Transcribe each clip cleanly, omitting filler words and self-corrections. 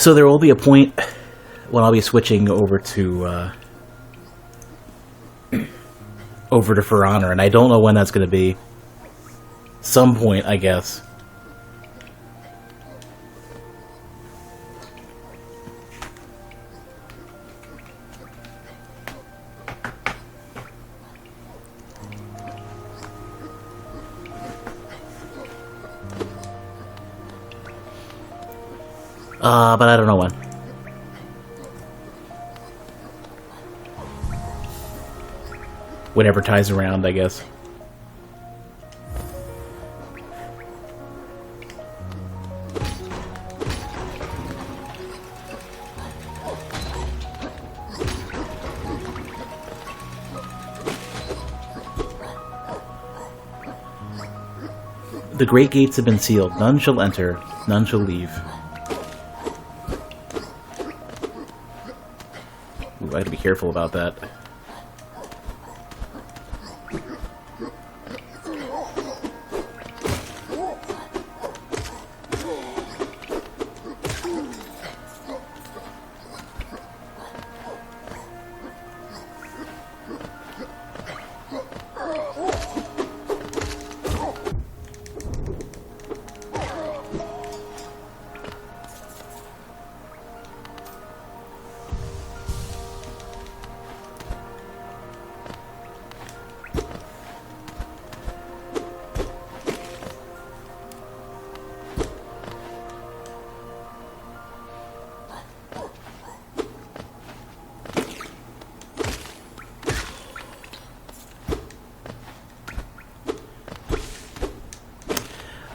So there will be a point when I'll be switching over to For Honor, and I don't know when that's going to be. Some point, I guess. But I don't know when. Whatever ties around, I guess. The great gates have been sealed. None shall enter, none shall leave. Ooh, I have to be careful about that.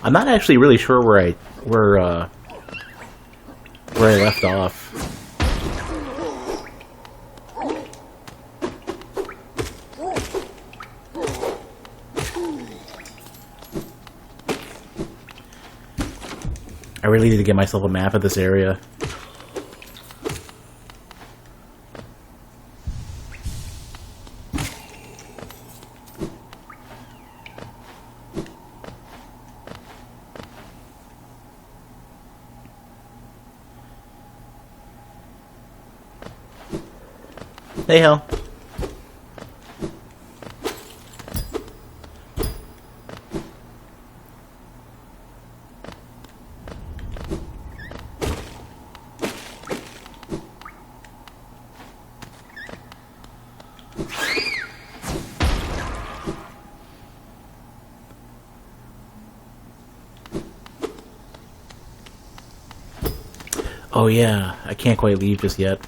I'm not actually really sure where I left off. I really need to get myself a map of this area. Hey, hell. Oh yeah, I can't quite leave just yet.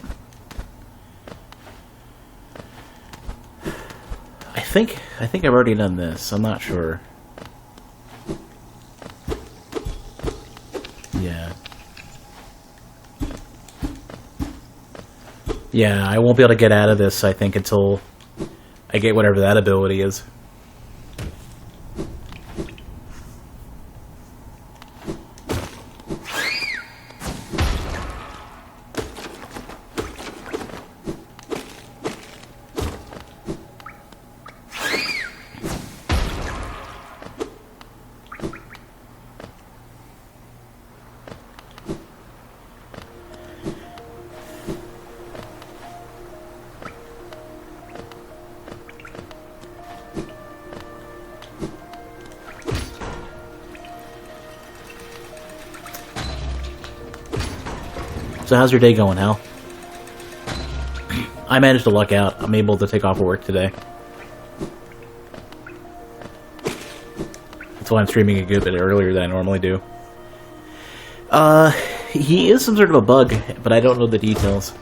I think I've already done this. I'm not sure. Yeah. Yeah, I won't be able to get out of this, I think, until I get whatever that ability is. So how's your day going, Hal? I managed to luck out. I'm able to take off work today. That's why I'm streaming a good bit earlier than I normally do. He is some sort of a bug, but I don't know the details.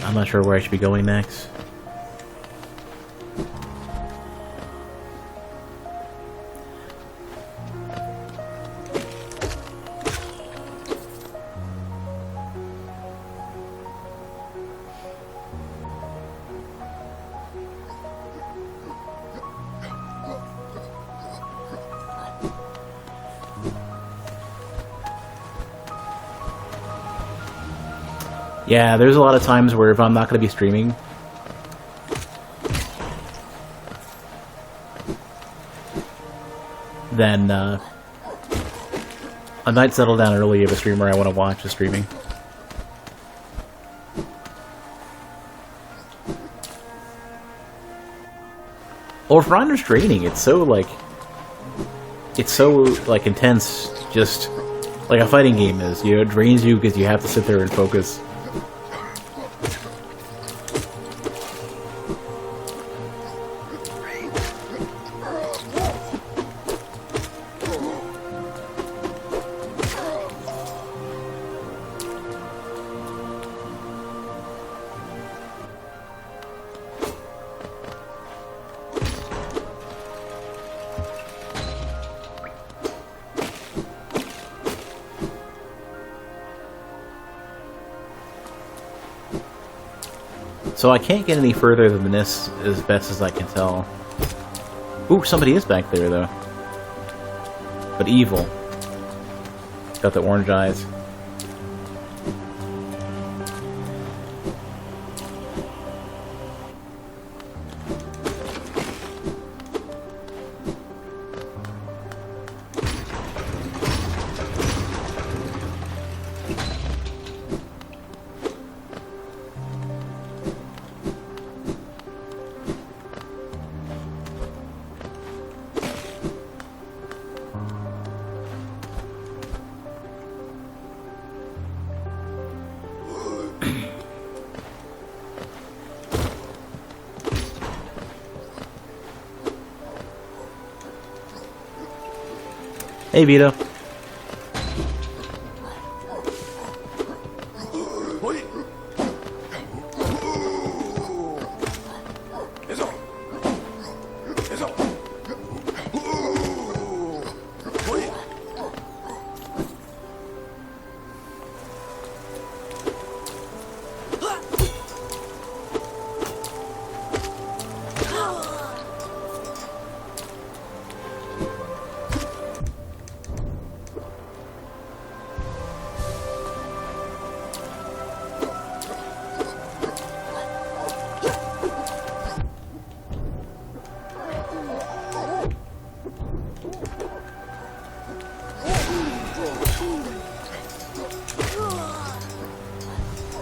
I'm not sure where I should be going next. Yeah, there's a lot of times where if I'm not going to be streaming, then I might settle down early if a streamer I want to watch is streaming. Or For Honor's draining. It's so like intense, just like a fighting game is. You know, it drains you because you have to sit there and focus. So I can't get any further than this, as best as I can tell. Ooh, somebody is back there, though. But evil. Got the orange eyes. Hey, Vito.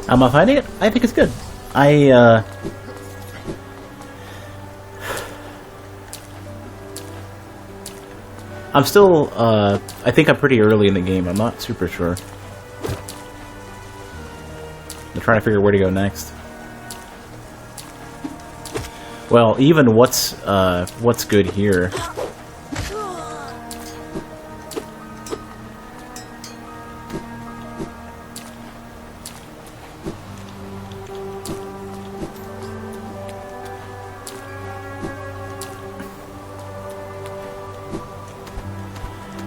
Am I finding it? I think it's good. I'm still, I think I'm pretty early in the game. I'm not super sure. I'm trying to figure where to go next. Well, even what's good here.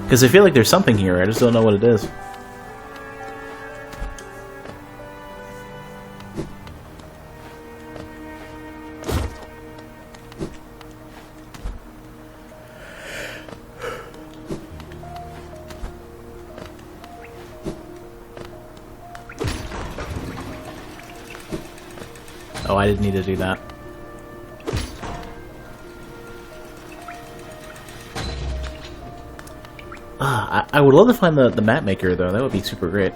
Because I feel like there's something here, I just don't know what it is. Oh, I didn't need to do that. I would love to find the map maker, though. That would be super great.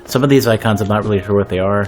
Some of these icons, I'm not really sure what they are.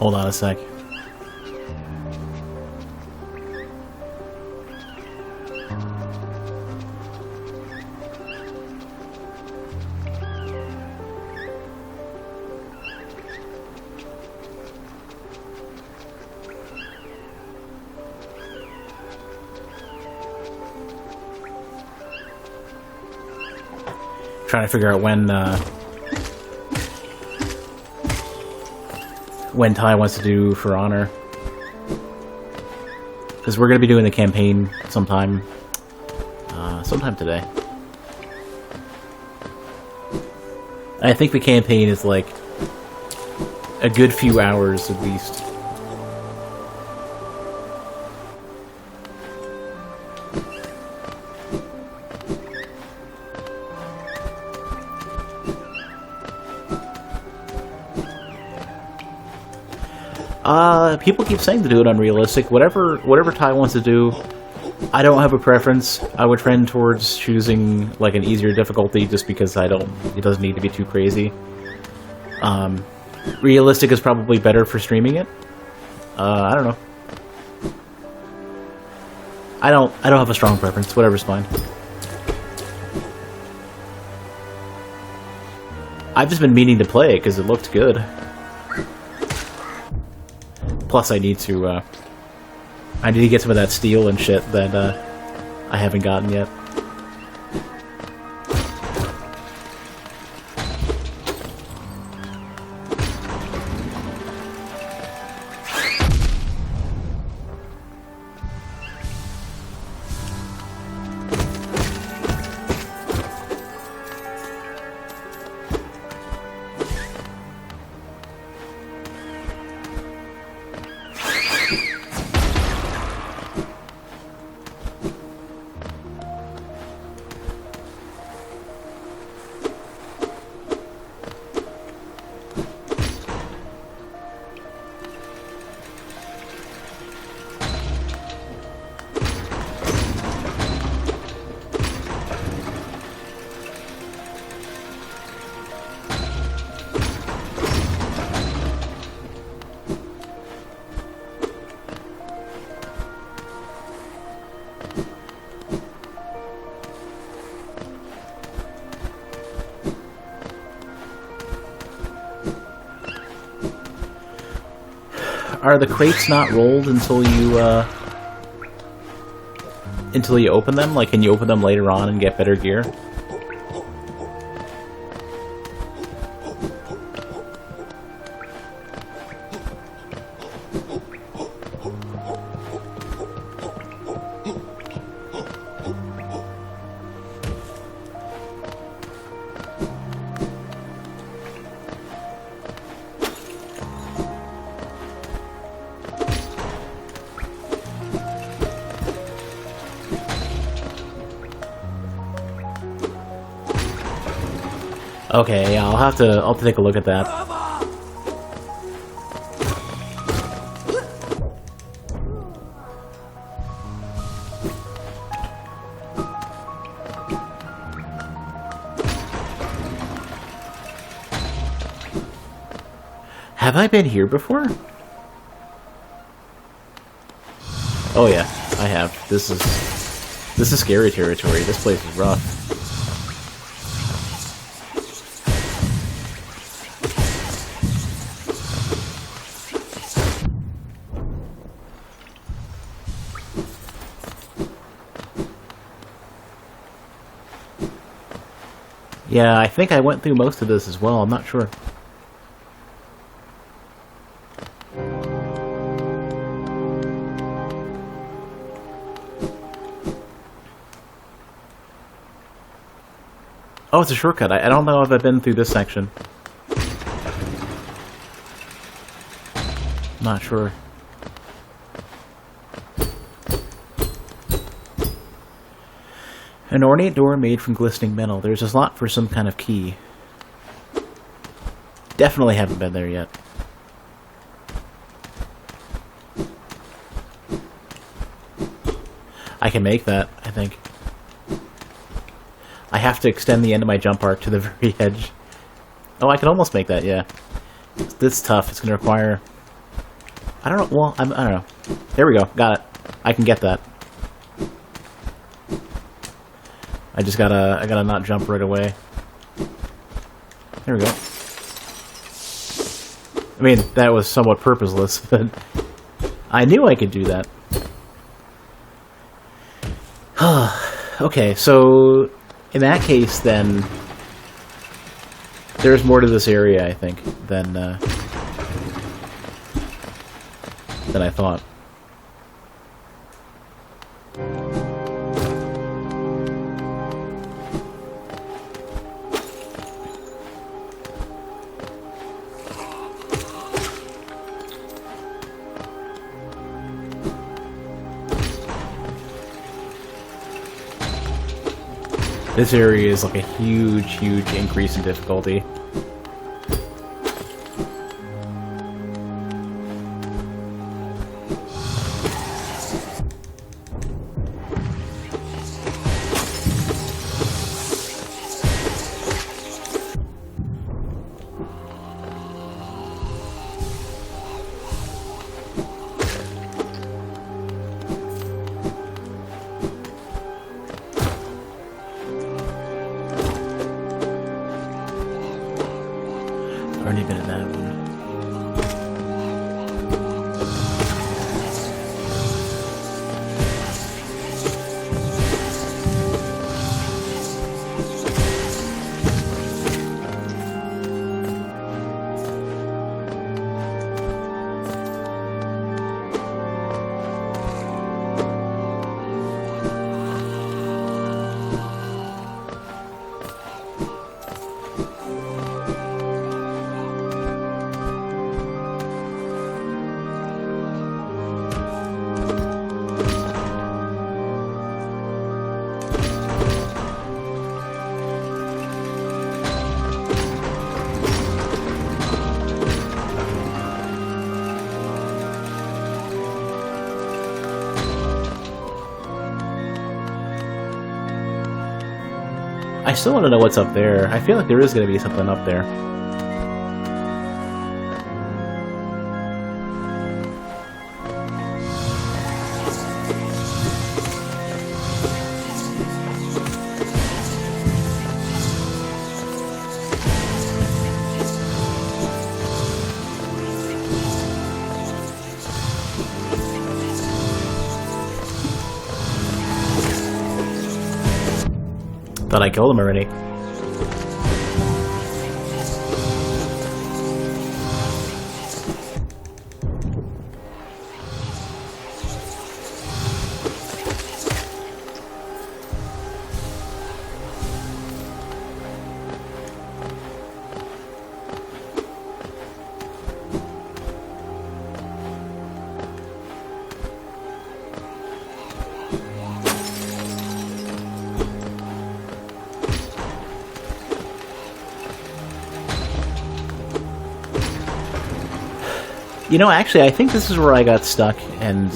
Hold on a sec. Trying to figure out when Ty wants to do For Honor, because we're going to be doing the campaign sometime today. I think the campaign is like a good few hours at least. People keep saying to do it unrealistic. Whatever Ty wants to do, I don't have a preference. I would trend towards choosing like an easier difficulty, just because it doesn't need to be too crazy. Realistic is probably better for streaming it. I don't know. I don't have a strong preference. Whatever's fine. I've just been meaning to play it because it looked good. Plus, I need to get some of that steel and shit that I haven't gotten yet. Are the crates not rolled until you open them? Like, can you open them later on and get better gear? Okay, yeah, I'll have to take a look at that. Have I been here before? Oh yeah, I have. This is scary territory. This place is rough. Yeah, I think I went through most of this as well. I'm not sure. Oh, it's a shortcut. I don't know if I've been through this section. Not sure. An ornate door made from glistening metal. There's a slot for some kind of key. Definitely haven't been there yet. I can make that, I think. I have to extend the end of my jump arc to the very edge. Oh, I can almost make that, yeah. It's tough. It's going to require I don't know. Well, I don't know. There we go. Got it. I can get that. I just gotta. I gotta not jump right away. There we go. I mean, that was somewhat purposeless, but I knew I could do that. Okay, so in that case, then there's more to this area, I think, than I thought. This area is like a huge, huge increase in difficulty. Already been in that one. I still want to know what's up there. I feel like there is going to be something up there. Thought I killed him already. You know, actually, I think this is where I got stuck, and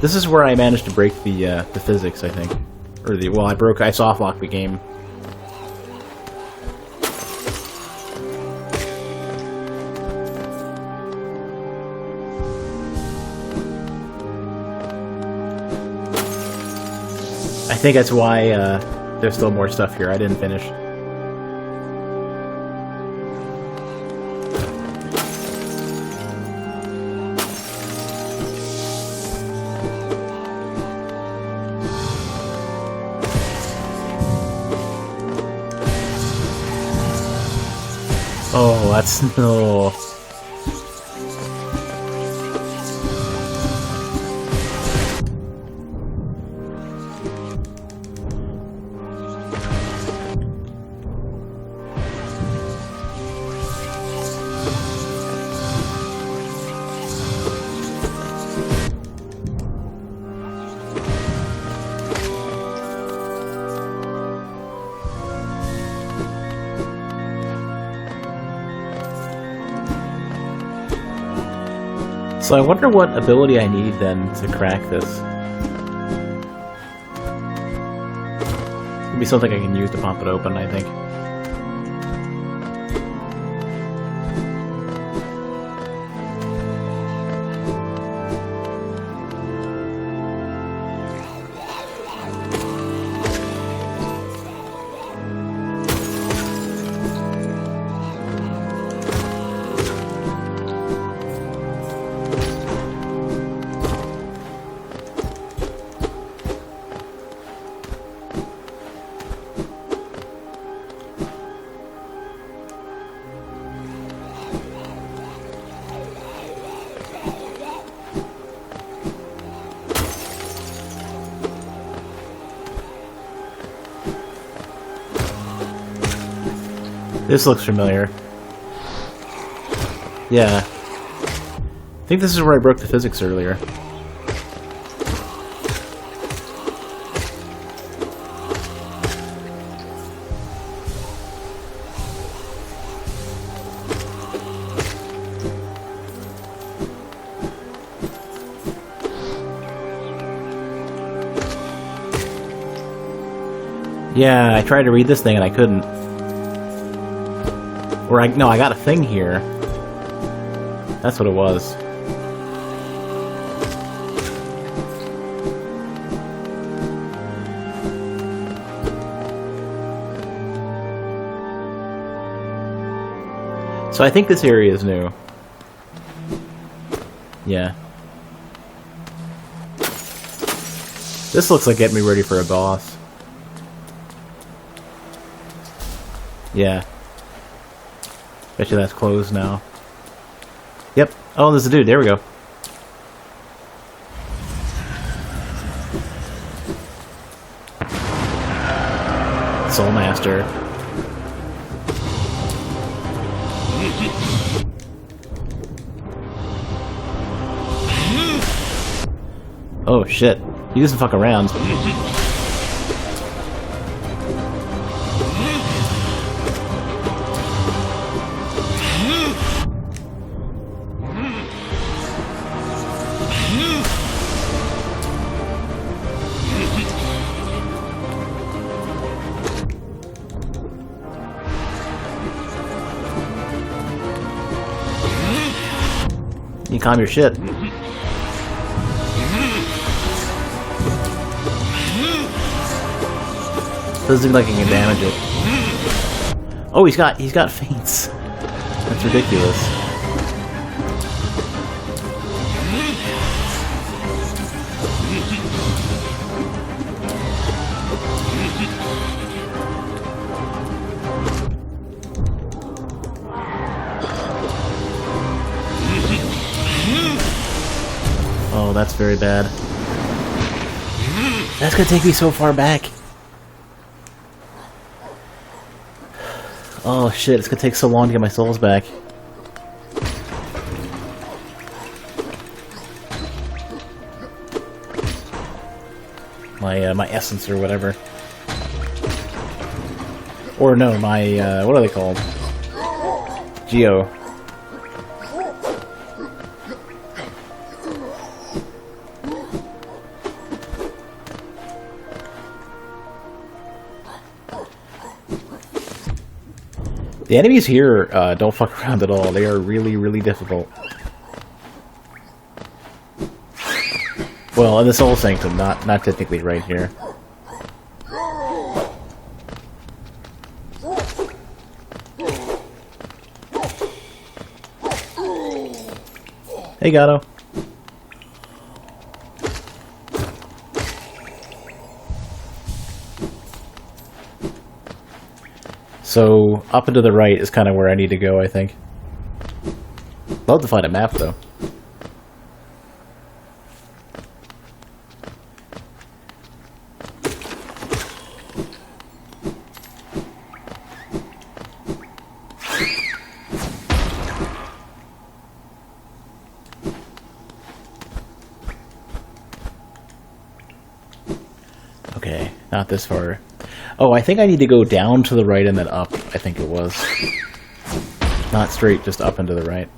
this is where I managed to break the physics, I think. Or the, well, I softlocked the game. I think that's why there's still more stuff here I didn't finish. Oh, that's no. So I wonder what ability I need then to crack this. It'll be something I can use to pop it open, I think. This looks familiar. Yeah. I think this is where I broke the physics earlier. Yeah, I tried to read this thing and I couldn't. Or no, I got a thing here. That's what it was. So I think this area is new. Yeah. This looks like getting me ready for a boss. Yeah. Bet you that's closed now. Yep. Oh, there's a dude. There we go. Soul Master. Oh shit. He doesn't fuck around. You calm your shit. Doesn't look like he can damage it. Oh, he's got feints. That's ridiculous. Oh, that's very bad. That's gonna take me so far back. Oh shit, it's gonna take so long to get my souls back. My essence or whatever. Or no, my what are they called? Geo. The enemies here don't fuck around at all. They are really, really difficult. Well, in the Soul Sanctum, not technically right here. Hey, Gato. So, up and to the right is kind of where I need to go, I think. Love to find a map, though. Okay, not this far. Oh, I think I need to go down to the right and then up, I think it was. Not straight, just up and to the right.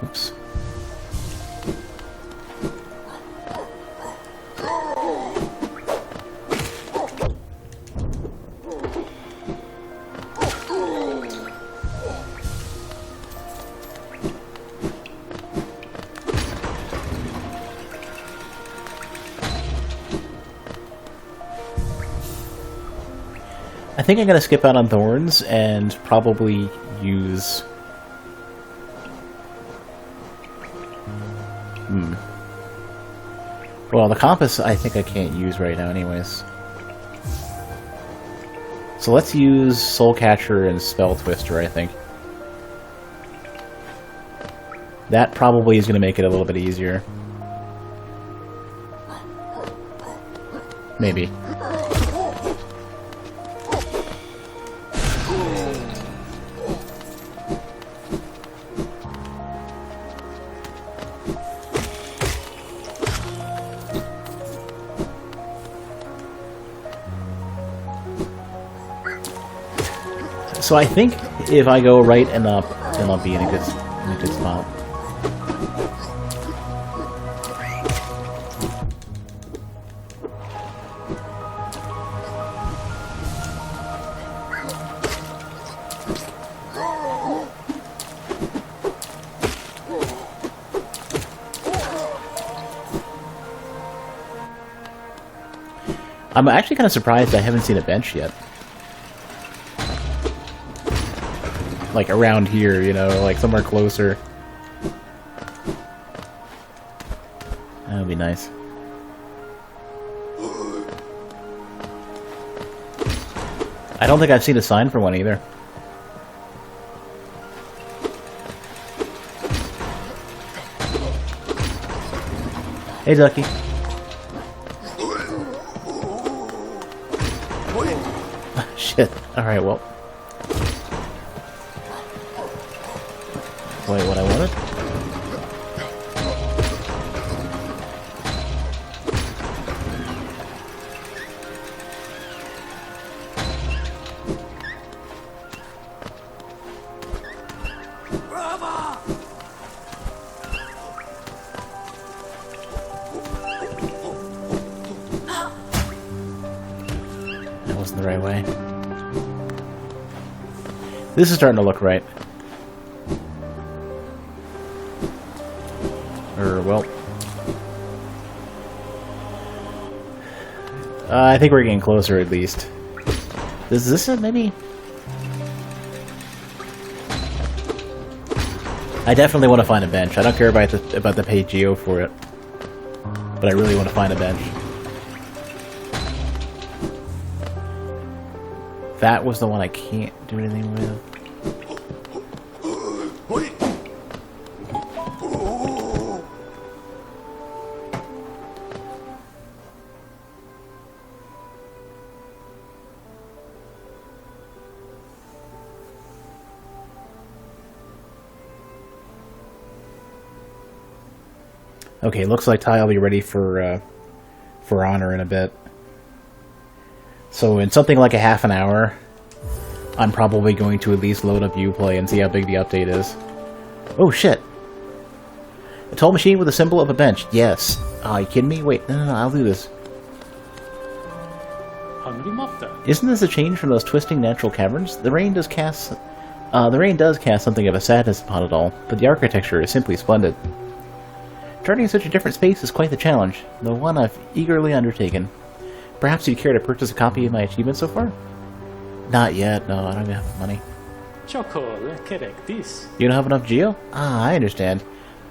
Oops. I think I'm going to skip out on Thorns and probably use... Well, the compass I think I can't use right now anyways. So let's use Soul Catcher and Spell Twister, I think. That probably is going to make it a little bit easier. Maybe. So I think if I go right and up, then I'll be in a good spot. I'm actually kind of surprised I haven't seen a bench yet. Like around here, you know, like somewhere closer. That would be nice. I don't think I've seen a sign for one either. Hey, Ducky. Shit. Alright, well. Wait, what I wanted? That wasn't the right way. This is starting to look right. Well, I think we're getting closer at least. Is this it, maybe? I definitely want to find a bench. I don't care about the paid geo for it, but I really want to find a bench. That was the one I can't do anything with. Okay, looks like Ty will be ready for honor in a bit. So in something like a half an hour, I'm probably going to at least load up Uplay and see how big the update is. Oh shit! A tall machine with a symbol of a bench. Yes. Are you kidding me? Wait, no, I'll do this. Isn't this a change from those twisting natural caverns? The rain does cast something of a sadness upon it all, but the architecture is simply splendid. Charting such a different space is quite the challenge, though one I've eagerly undertaken. Perhaps you'd care to purchase a copy of my achievement so far? Not yet, no, I don't have enough money. You don't have enough geo? Ah, I understand.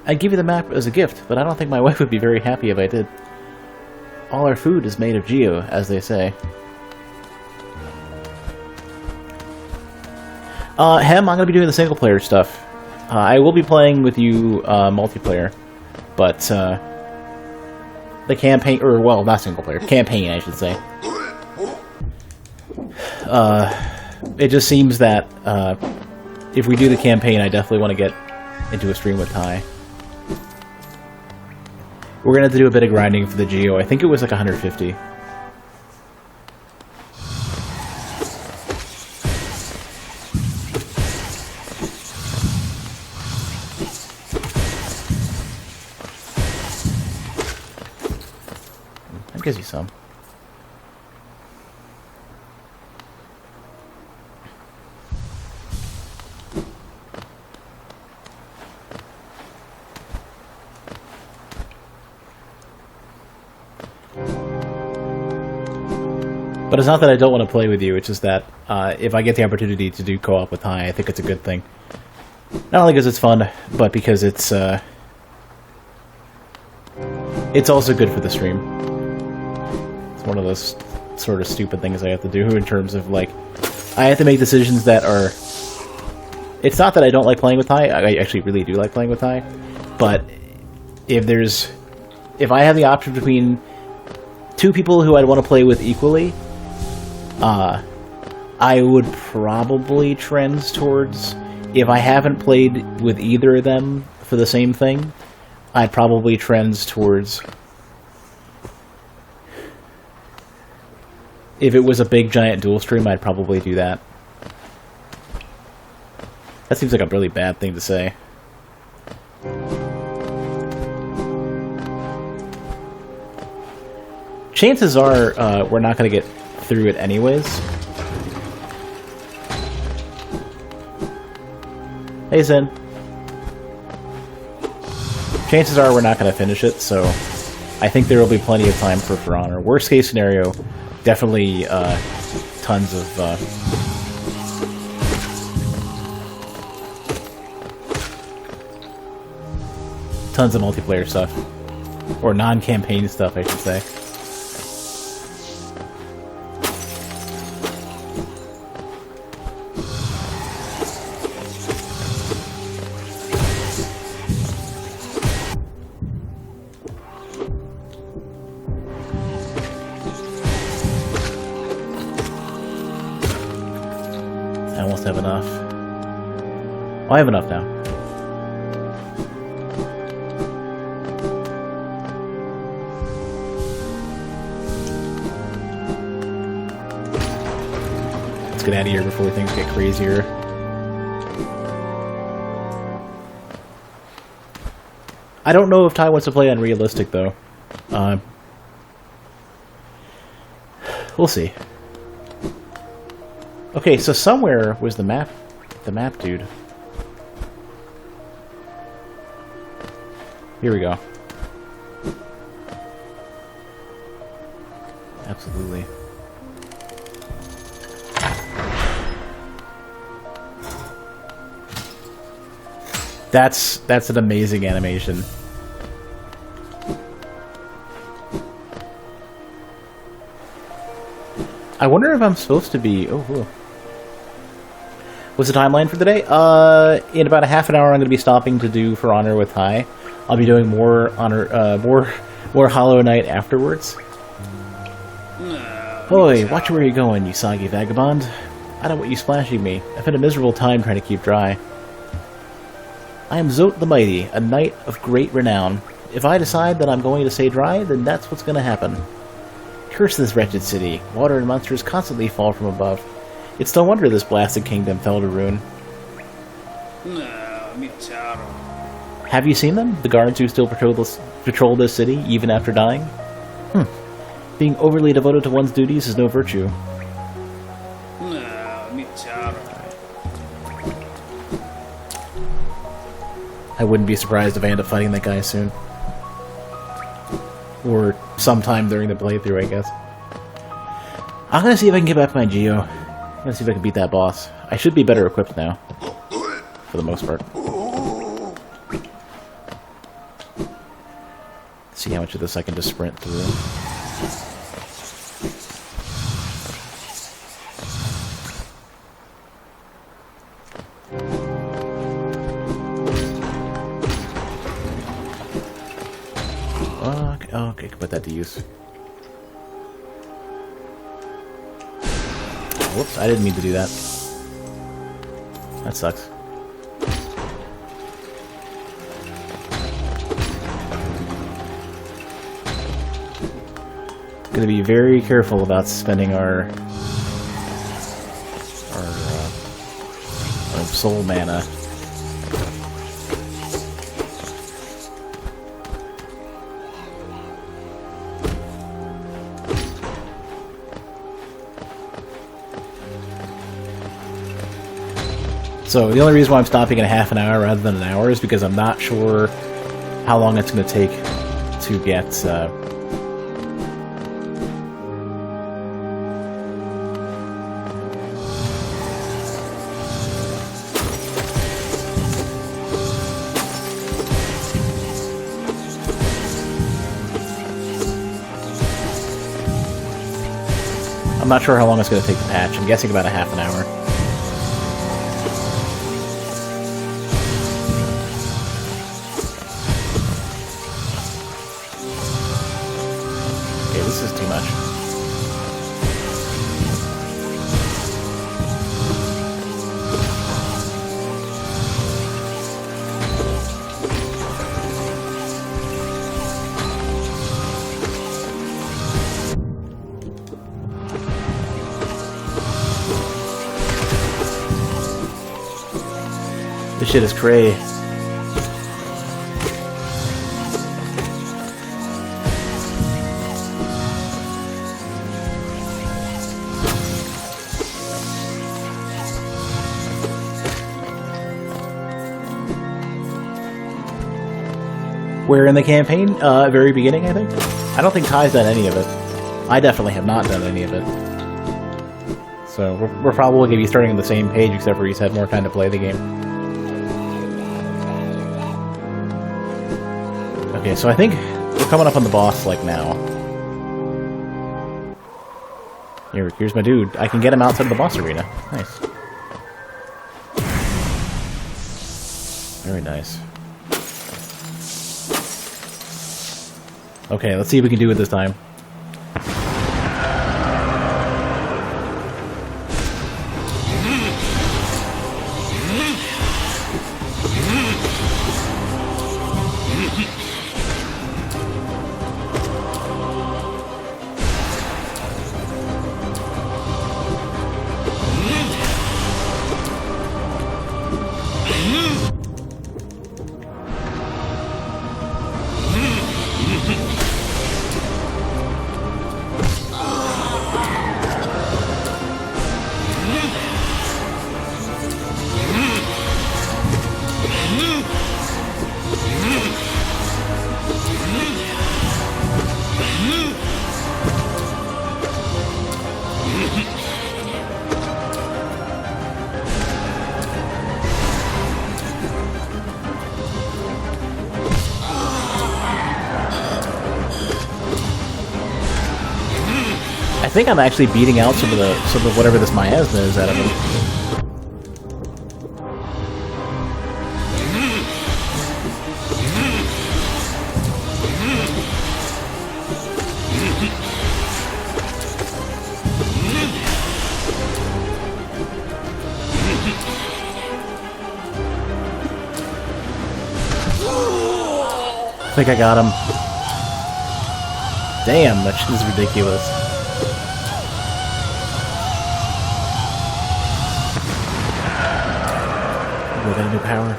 I'd give you the map as a gift, but I don't think my wife would be very happy if I did. All our food is made of geo, as they say. Hem, I'm going to be doing the single-player stuff. I will be playing with you multiplayer. But, the campaign, or, well, not single-player, campaign, I should say. It just seems that, if we do the campaign, I definitely want to get into a stream with Ty. We're going to have to do a bit of grinding for the geo. I think it was like 150. That gives you some. But it's not that I don't want to play with you, it's just that if I get the opportunity to do co-op with Ty, I think it's a good thing. Not only because it's fun, but because it's also good for the stream. It's one of those sort of stupid things I have to do in terms of, like, I have to make decisions that are... It's not that I don't like playing with Ty. I actually really do like playing with Ty. But if I have the option between two people who I'd want to play with equally, I would probably trend towards... If I haven't played with either of them for the same thing, I'd probably trend towards... If it was a big, giant dual stream, I'd probably do that. That seems like a really bad thing to say. Chances are, we're not going to get through it anyways. Hey, Zen. Chances are we're not going to finish it, so I think there will be plenty of time for Honor. Worst case scenario, definitely tons of... tons of multiplayer stuff. Or non-campaign stuff, I should say. I almost have enough. Oh, I have enough now. Let's get out of here before things get crazier. I don't know if Ty wants to play unrealistic, though. We'll see. Okay, so somewhere was the map dude. Here we go. Absolutely. That's an amazing animation. I wonder if I'm supposed to be... Oh, whoa. What's the timeline for today? In about a half an hour, I'm going to be stopping to do For Honor with Ty. I'll be doing more Honor, more Hollow Knight afterwards. Oi, watch where you're going, you soggy vagabond. I don't want you splashing me. I've had a miserable time trying to keep dry. I am Zote the Mighty, a knight of great renown. If I decide that I'm going to stay dry, then that's what's going to happen. Curse this wretched city. Water and monsters constantly fall from above. It's no wonder this blasted kingdom fell to ruin. Have you seen them? The guards who still patrol this city, even after dying? Being overly devoted to one's duties is no virtue. I wouldn't be surprised if I end up fighting that guy soon. Or sometime during the playthrough, I guess. I'm gonna see if I can get back my Geo. I'm gonna see if I can beat that boss. I should be better equipped now. For the most part. See how much of this I can just sprint through. Okay, I can put that to use. Whoops, I didn't mean to do that. That sucks. Gonna be very careful about spending our soul mana. So the only reason why I'm stopping in half an hour rather than an hour is because I'm not sure how long it's going to take to get... I'm not sure how long it's going to take to patch. I'm guessing about a half an hour. Okay, this is too much. This shit is cray. Where in the campaign? Very beginning, I think? I don't think Ty's done any of it. I definitely have not done any of it. So, we're probably going to be starting on the same page, except for he's had more time to play the game. Okay, so I think we're coming up on the boss, like, now. Here's my dude. I can get him outside of the boss arena. Nice. Very nice. Okay, let's see what we can do it this time. I think I'm actually beating out some of whatever this miasma is out of him. I think I got him. Damn, that shit is ridiculous. We got a new power.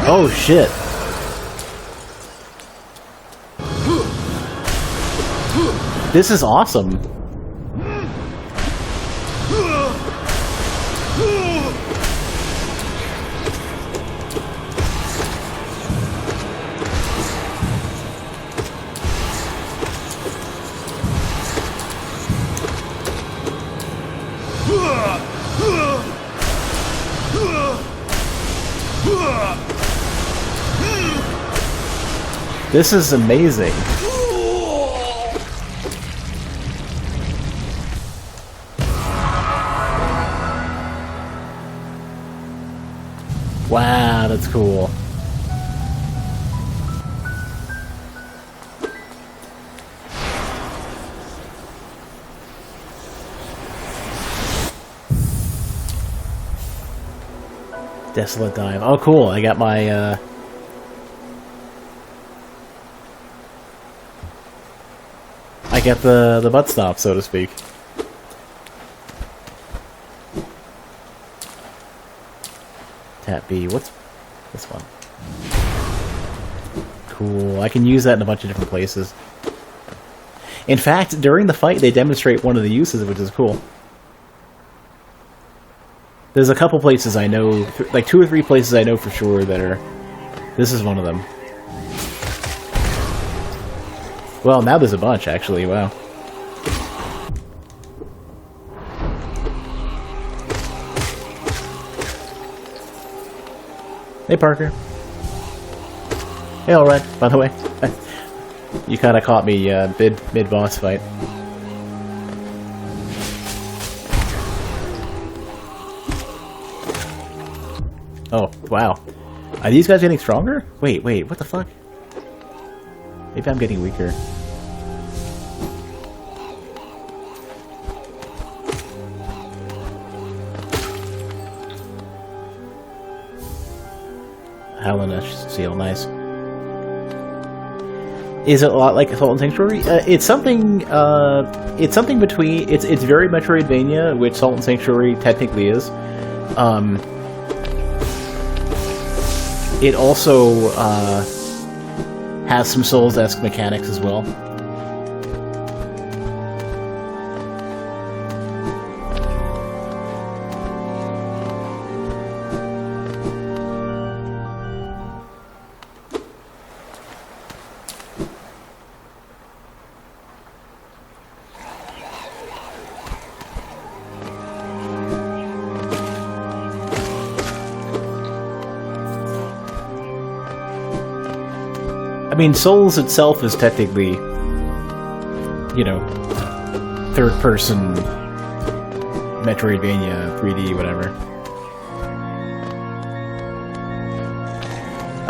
Oh shit. This is awesome. This is amazing. Wow, that's cool. Desolate Dive. Oh, cool. I got my, I get the butt stop, so to speak. Tap B. What's this one? Cool. I can use that in a bunch of different places. In fact, during the fight, they demonstrate one of the uses, which is cool. There's a couple places I know, like 2 or 3 places I know for sure that are... This is one of them. Well, now there's a bunch, actually. Wow. Hey, Parker. Hey, alright, by the way. You kind of caught me mid-boss fight. Oh, wow. Are these guys getting stronger? Wait, what the fuck? Maybe I'm getting weaker. Hellenish seal, nice. Is it a lot like Assault and Sanctuary? It's something between... It's very Metroidvania, which Assault and Sanctuary technically is. It also has some Souls-esque mechanics as well. I mean, Souls itself is technically, you know, third-person Metroidvania, 3D, whatever.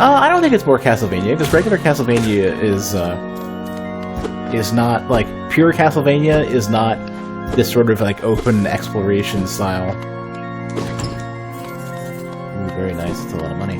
I don't think it's more Castlevania, because regular Castlevania is not, like, pure Castlevania is not this sort of, like, open exploration style. Ooh, very nice, it's a lot of money.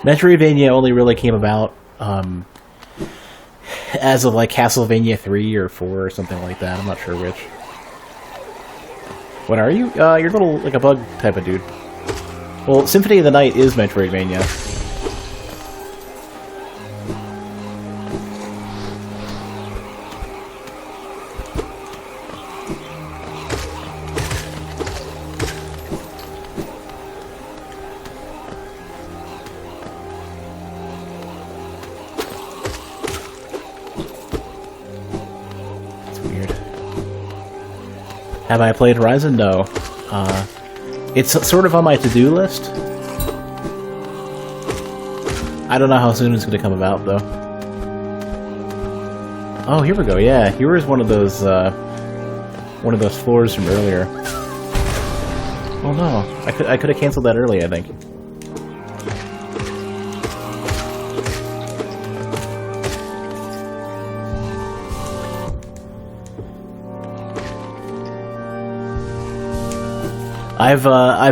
Metroidvania only really came about as of like Castlevania 3 or 4 or something like that. I'm not sure which. What are you? You're a little like a bug type of dude. Well, Symphony of the Night is Metroidvania. Have I played Horizon? No. It's sort of on my to-do list. I don't know how soon it's going to come about, though. Oh, here we go. Yeah, here is one of those floors from earlier. Oh no, I could have canceled that early, I think. I've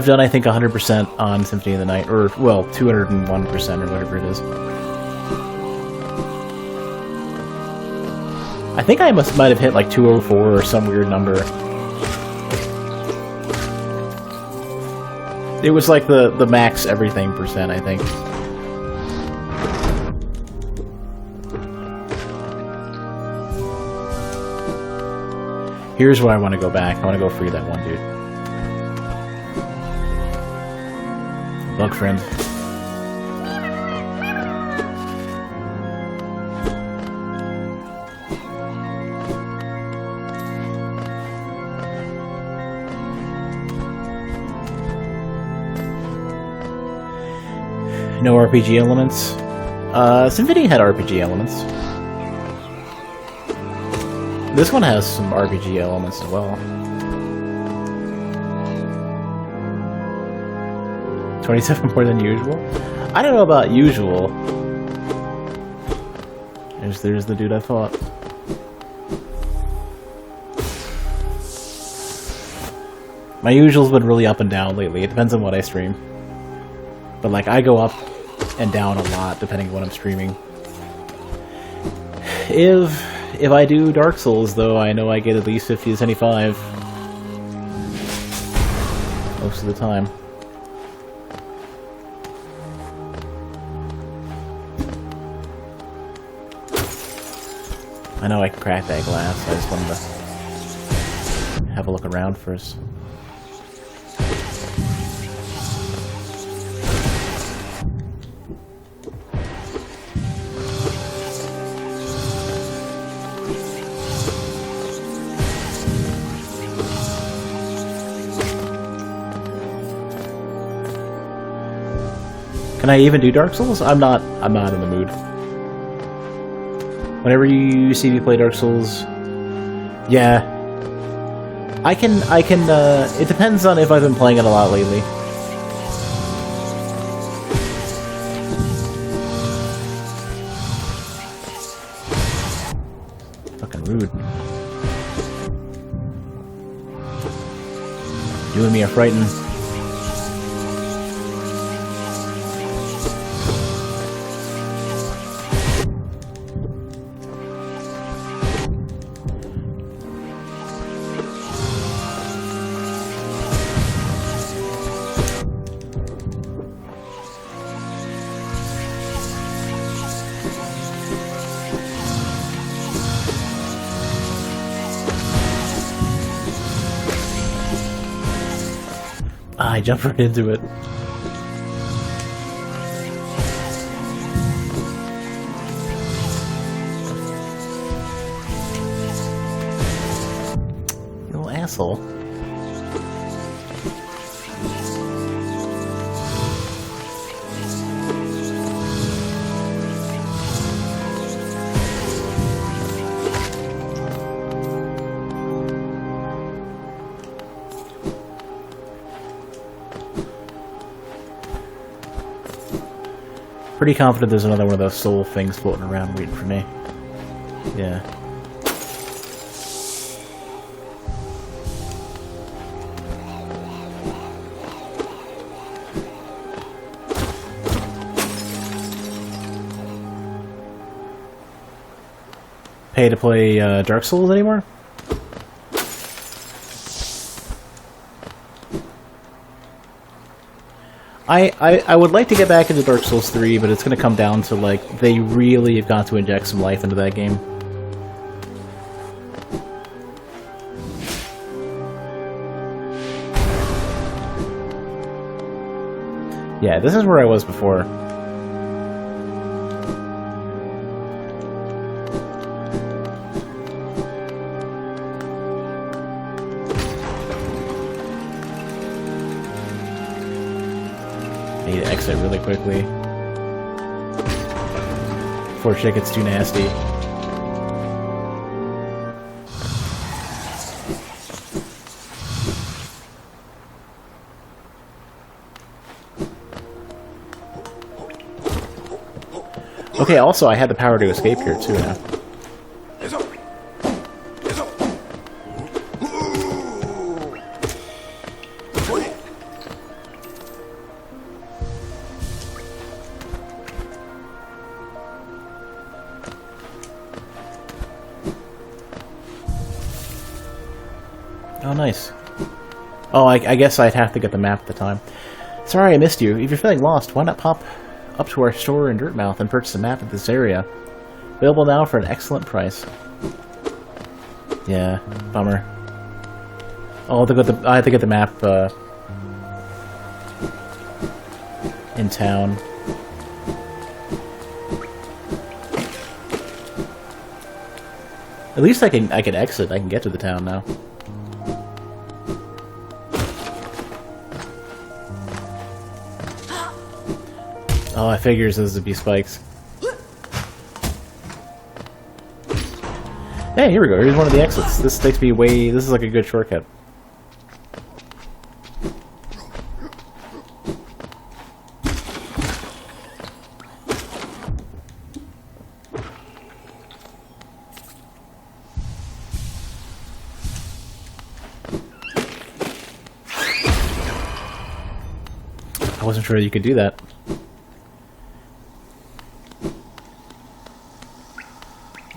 done I think 100% on Symphony of the Night, or well 201% or whatever it is. I think I might have hit like 204 or some weird number. It was like the max everything percent, I think. Here's where I want to go back. I want to go free that one dude. Bug friend. No RPG elements. Symphony had RPG elements. This one has some RPG elements as well. 27 more than usual? I don't know about usual. There's the dude I thought. My usual's been really up and down lately. It depends on what I stream. But like, I go up and down a lot depending on what I'm streaming. If I do Dark Souls, though, I know I get at least 50 to 75 most of the time. I know I can crack that glass. I just wanted to have a look around first. Can I even do Dark Souls? I'm not in the mood. Whenever you see me play Dark Souls, yeah. I can, it depends on if I've been playing it a lot lately. Fucking rude. You and me are frightened. I jumped right into it. You little asshole. Pretty confident there's another one of those soul things floating around waiting for me. Yeah. Pay to play Dark Souls anymore? I would like to get back into Dark Souls 3, but it's going to come down to, like, they really have got to inject some life into that game. Yeah, this is where I was before. I need to exit really quickly before shit gets too nasty. Okay, also I had the power to escape here too now. Oh, nice. Oh, I guess I'd have to get the map at the time. Sorry I missed you. If you're feeling lost, why not pop up to our store in Dirtmouth and purchase a map of this area. Available now for an excellent price. Yeah, bummer. Oh, I have to get the map in town. At least I can exit. I can get to the town now. Oh, I figures those would be spikes. Hey, here we go. Here's one of the exits. This takes me way... This is like a good shortcut. I wasn't sure you could do that.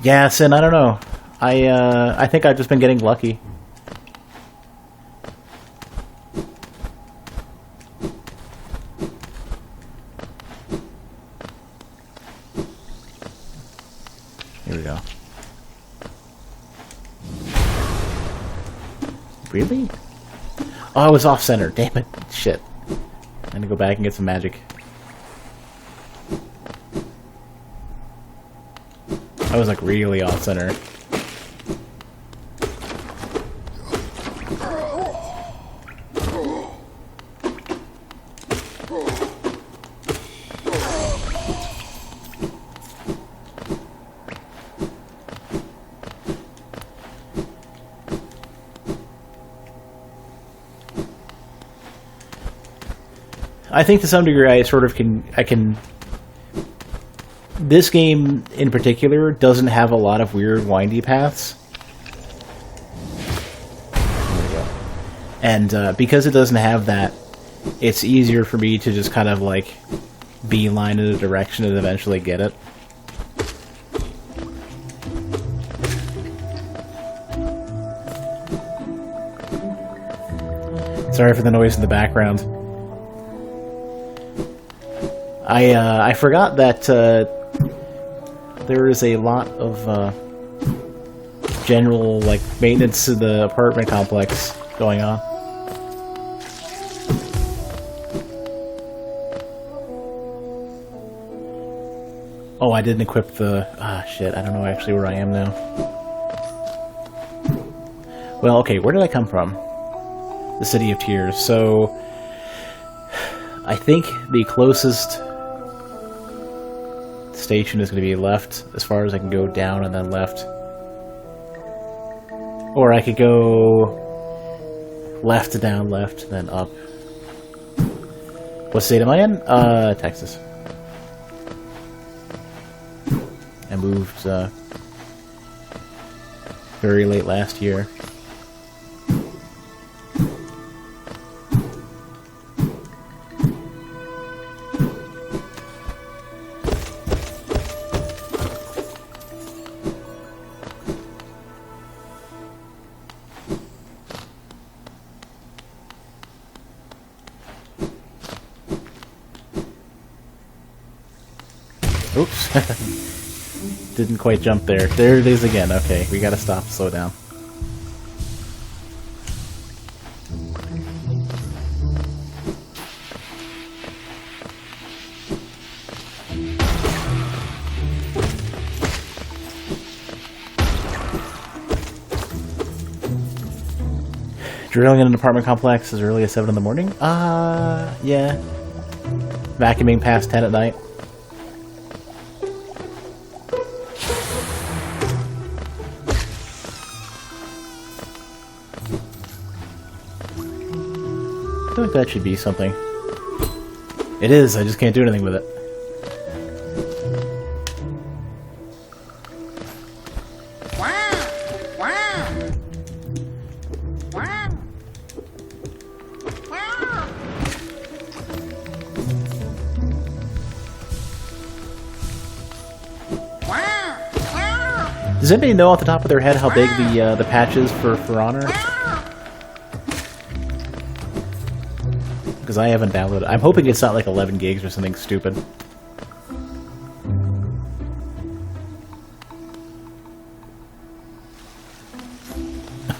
Yeah, Sin, I don't know. I think I've just been getting lucky. Here we go. Really? Oh, I was off-center. Damn it. Shit. I'm gonna go back and get some magic. I was like really off-center. I think to some degree I can... This game in particular doesn't have a lot of weird windy paths. There we go. And because it doesn't have that, it's easier for me to just kind of like beeline in a direction and eventually get it. Sorry for the noise in the background. I forgot that there is a lot of general like maintenance to the apartment complex going on. Oh, I didn't equip the... Ah, shit, I don't know actually where I am now. Well, okay, where did I come from? The City of Tears. So, I think the closest station is going to be left, as far as I can go down and then left. Or I could go left to down, left, then up. What state am I in? Texas. I moved very late last year. Oops. Didn't quite jump there. There it is again. Okay, we gotta stop, slow down. Drilling in an apartment complex as early as 7 in the morning? Yeah. Vacuuming past 10 at night. I feel like that should be something. It is, I just can't do anything with it. Does anybody know off the top of their head how big the patch is for Honor? Because I haven't downloaded it. I'm hoping it's not like 11 gigs or something stupid.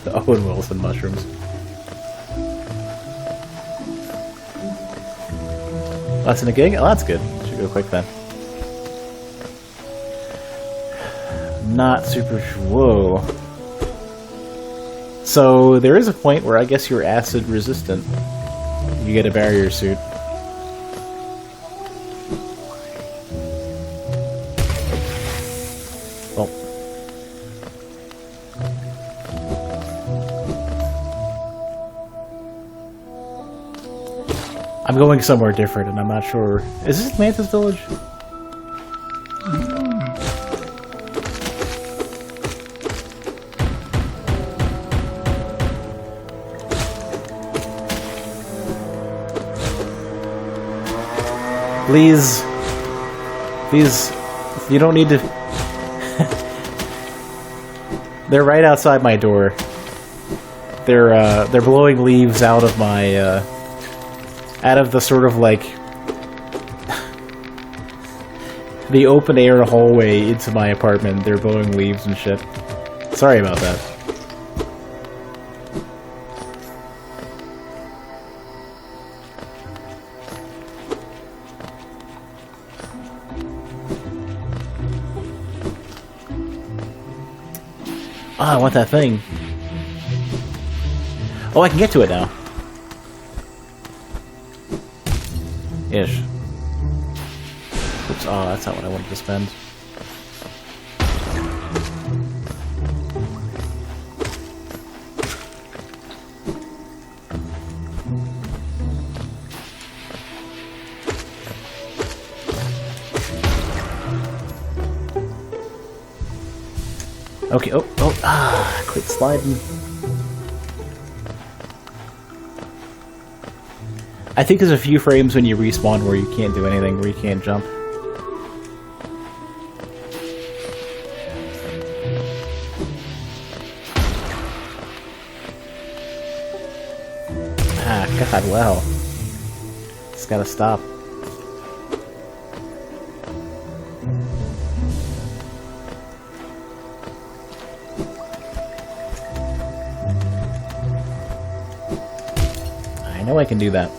The Owen Wilson mushrooms. Less than a gig? Oh, that's good. Should go quick then. Not super... Whoa. So, there is a point where I guess you're acid resistant. You get a barrier suit. Oh. I'm going somewhere different and I'm not sure. Is this Mantis Village? Please, you don't need to... They're right outside my door. They're blowing leaves out of my, out of the sort of like... the open air hallway into my apartment. They're blowing leaves and shit. Sorry about that. Oh, I want that thing. Oh, I can get to it now. Ish. Oops, oh, that's not what I wanted to spend. Okay, quit sliding. I think there's a few frames when you respawn where you can't do anything, where you can't jump. Ah, God, wow. It's gotta stop. I know I can do that.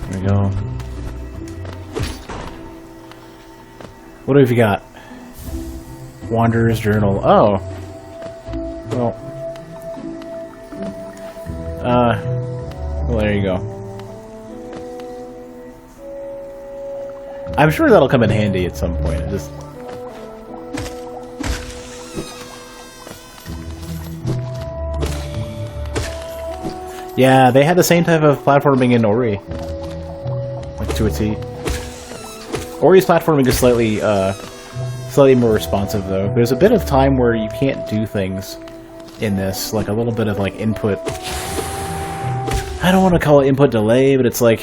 There we go. What have you got? Wanderer's Journal. Oh. Well, there you go. I'm sure that'll come in handy at some point. Just yeah, they had the same type of platforming in Ori, like to a T. Ori's platforming is slightly more responsive though. There's a bit of time where you can't do things in this, like a little bit of like input. I don't want to call it input delay, but it's like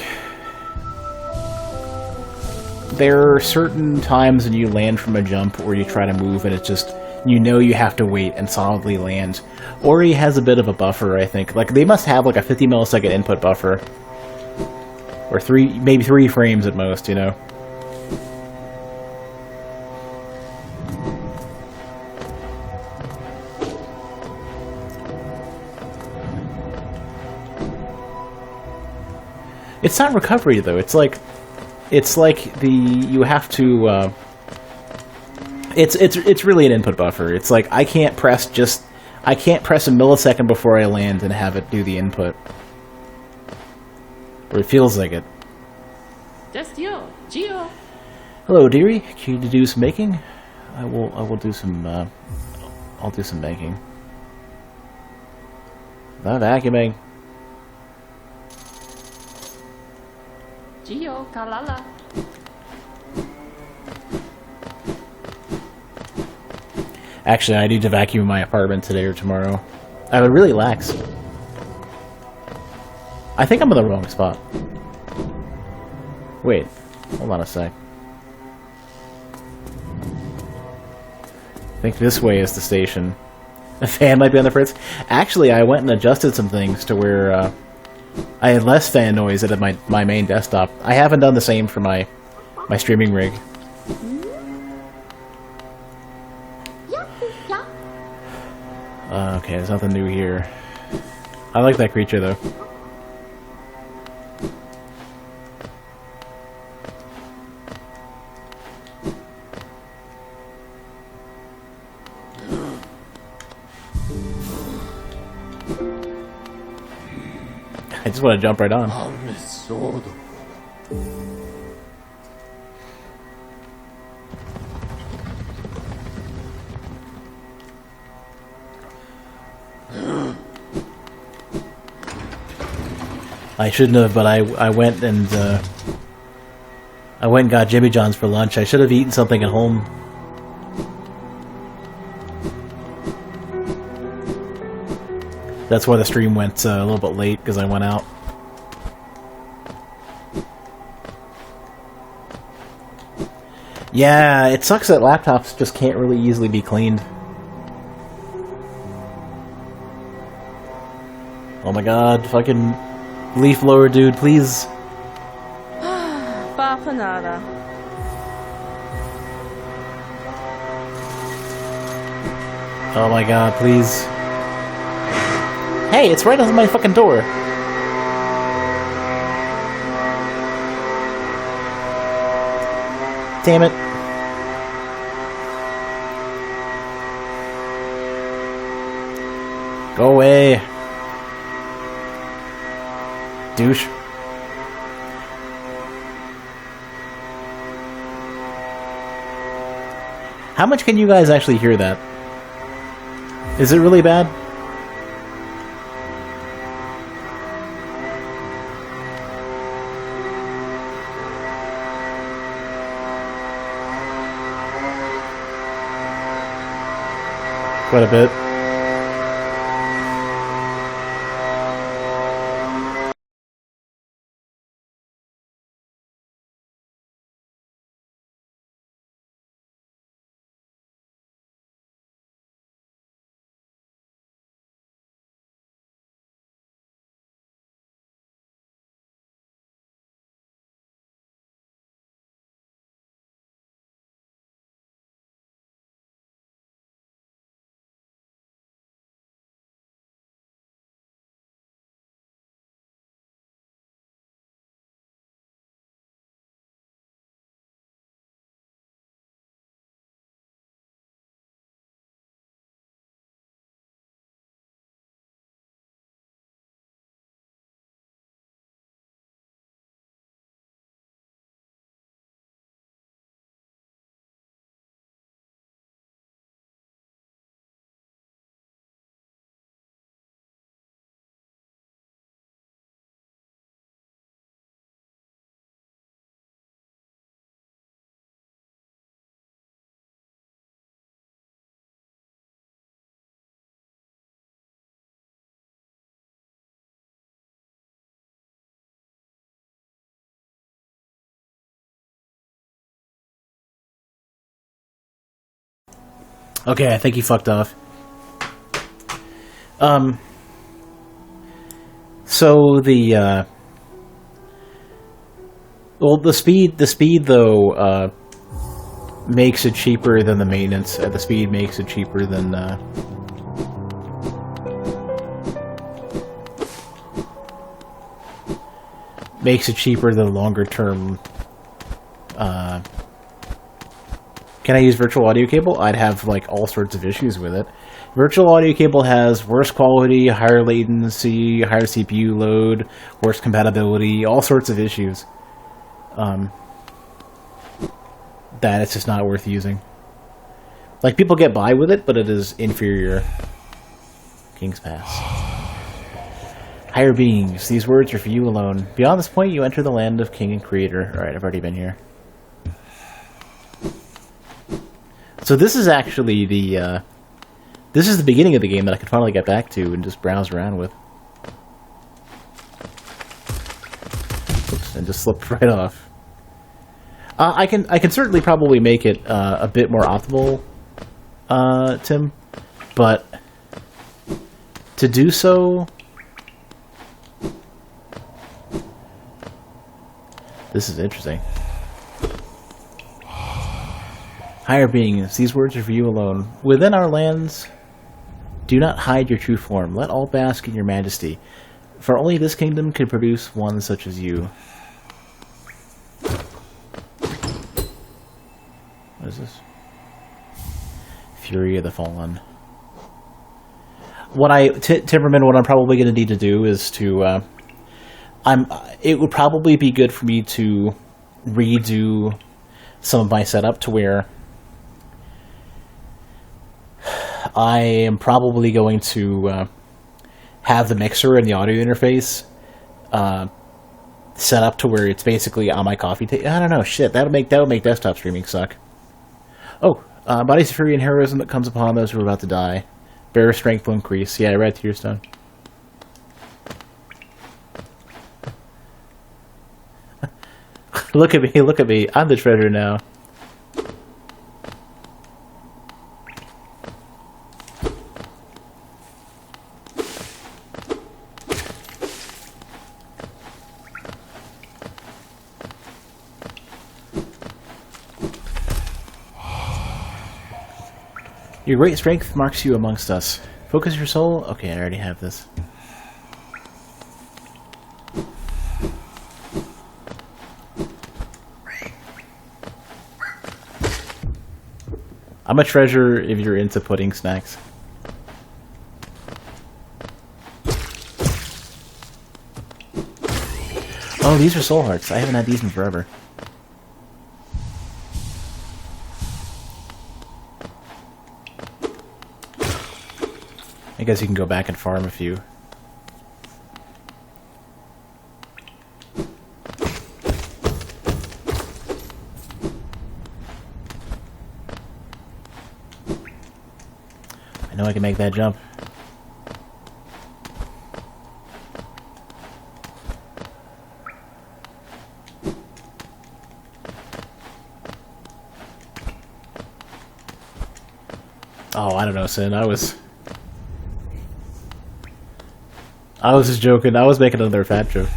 there are certain times when you land from a jump or you try to move and it's just, you know, you have to wait and solidly land. Ori has a bit of a buffer, I think. Like they must have like a 50 millisecond input buffer, or maybe 3 frames at most, you know. It's not recovery though. It's like you have to. It's really an input buffer. It's like I can't press a millisecond before I land and have it do the input, or it feels like it. Just you, Gio. Hello, dearie. Can you do some baking? I will do some. I'll do some baking. Not vacuuming. Gio, Kalala. Actually, I need to vacuum my apartment today or tomorrow. I would really lax. I think I'm in the wrong spot. Wait, hold on a sec. I think this way is the station. A fan might be on the fritz. Actually, I went and adjusted some things to where I had less fan noise at my main desktop. I haven't done the same for my streaming rig. Okay, there's nothing new here. I like that creature though. I just want to jump right on. I shouldn't have, but I went and got Jimmy John's for lunch. I should have eaten something at home. That's why the stream went a little bit late, because I went out. Yeah, it sucks that laptops just can't really easily be cleaned. Oh my god, fucking leaf blower dude, please. Bapanada. Oh my god, please. Hey, it's right on my fucking door. Damn it. Go away. Douche. How much can you guys actually hear that? Is it really bad? Quite a bit. Okay, I think he fucked off. So the well, the speed though makes it cheaper than the maintenance. The speed makes it cheaper than longer term. Can I use virtual audio cable? I'd have like all sorts of issues with it. Virtual audio cable has worse quality, higher latency, higher CPU load, worse compatibility, all sorts of issues. That it's just not worth using. Like, people get by with it, but it is inferior. King's Pass. Higher beings, these words are for you alone. Beyond this point, you enter the land of King and Creator. Alright, I've already been here. So this is actually the, this is the beginning of the game that I can finally get back to and just browse around with. Oops, and just slipped right off. I can certainly probably make it a bit more optimal, Tim, but to do so, this is interesting. Higher beings, these words are for you alone. Within our lands, do not hide your true form. Let all bask in your majesty. For only this kingdom can produce one such as you. What is this? Fury of the Fallen. Timberman, what I'm probably going to need to do is to... it would probably be good for me to redo some of my setup to where I am probably going to have the mixer and the audio interface set up to where it's basically on my coffee table. I don't know, shit. That would make desktop streaming suck. Oh, body's of fury and heroism that comes upon those who are about to die. Bearer strength will increase. Yeah, I read Tearstone. Look at me. I'm the treasure now. Your great strength marks you amongst us. Focus your soul. Okay, I already have this. I'm a treasure if you're into pudding snacks. Oh, these are soul hearts. I haven't had these in forever. I guess you can go back and farm a few. I know I can make that jump. Oh, I don't know, Sin. I was just joking. I was making another fat joke.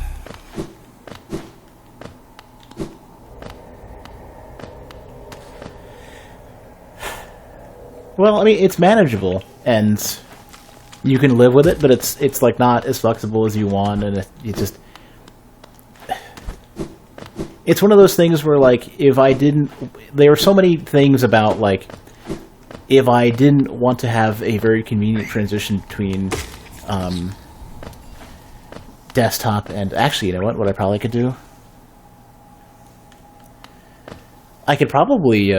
Well, I mean, it's manageable, and you can live with it, but it's like not as flexible as you want, and it just... It's one of those things where, like, if I didn't... There are so many things about, like, if I didn't want to have a very convenient transition between desktop and... Actually, you know what I probably could do? I could probably...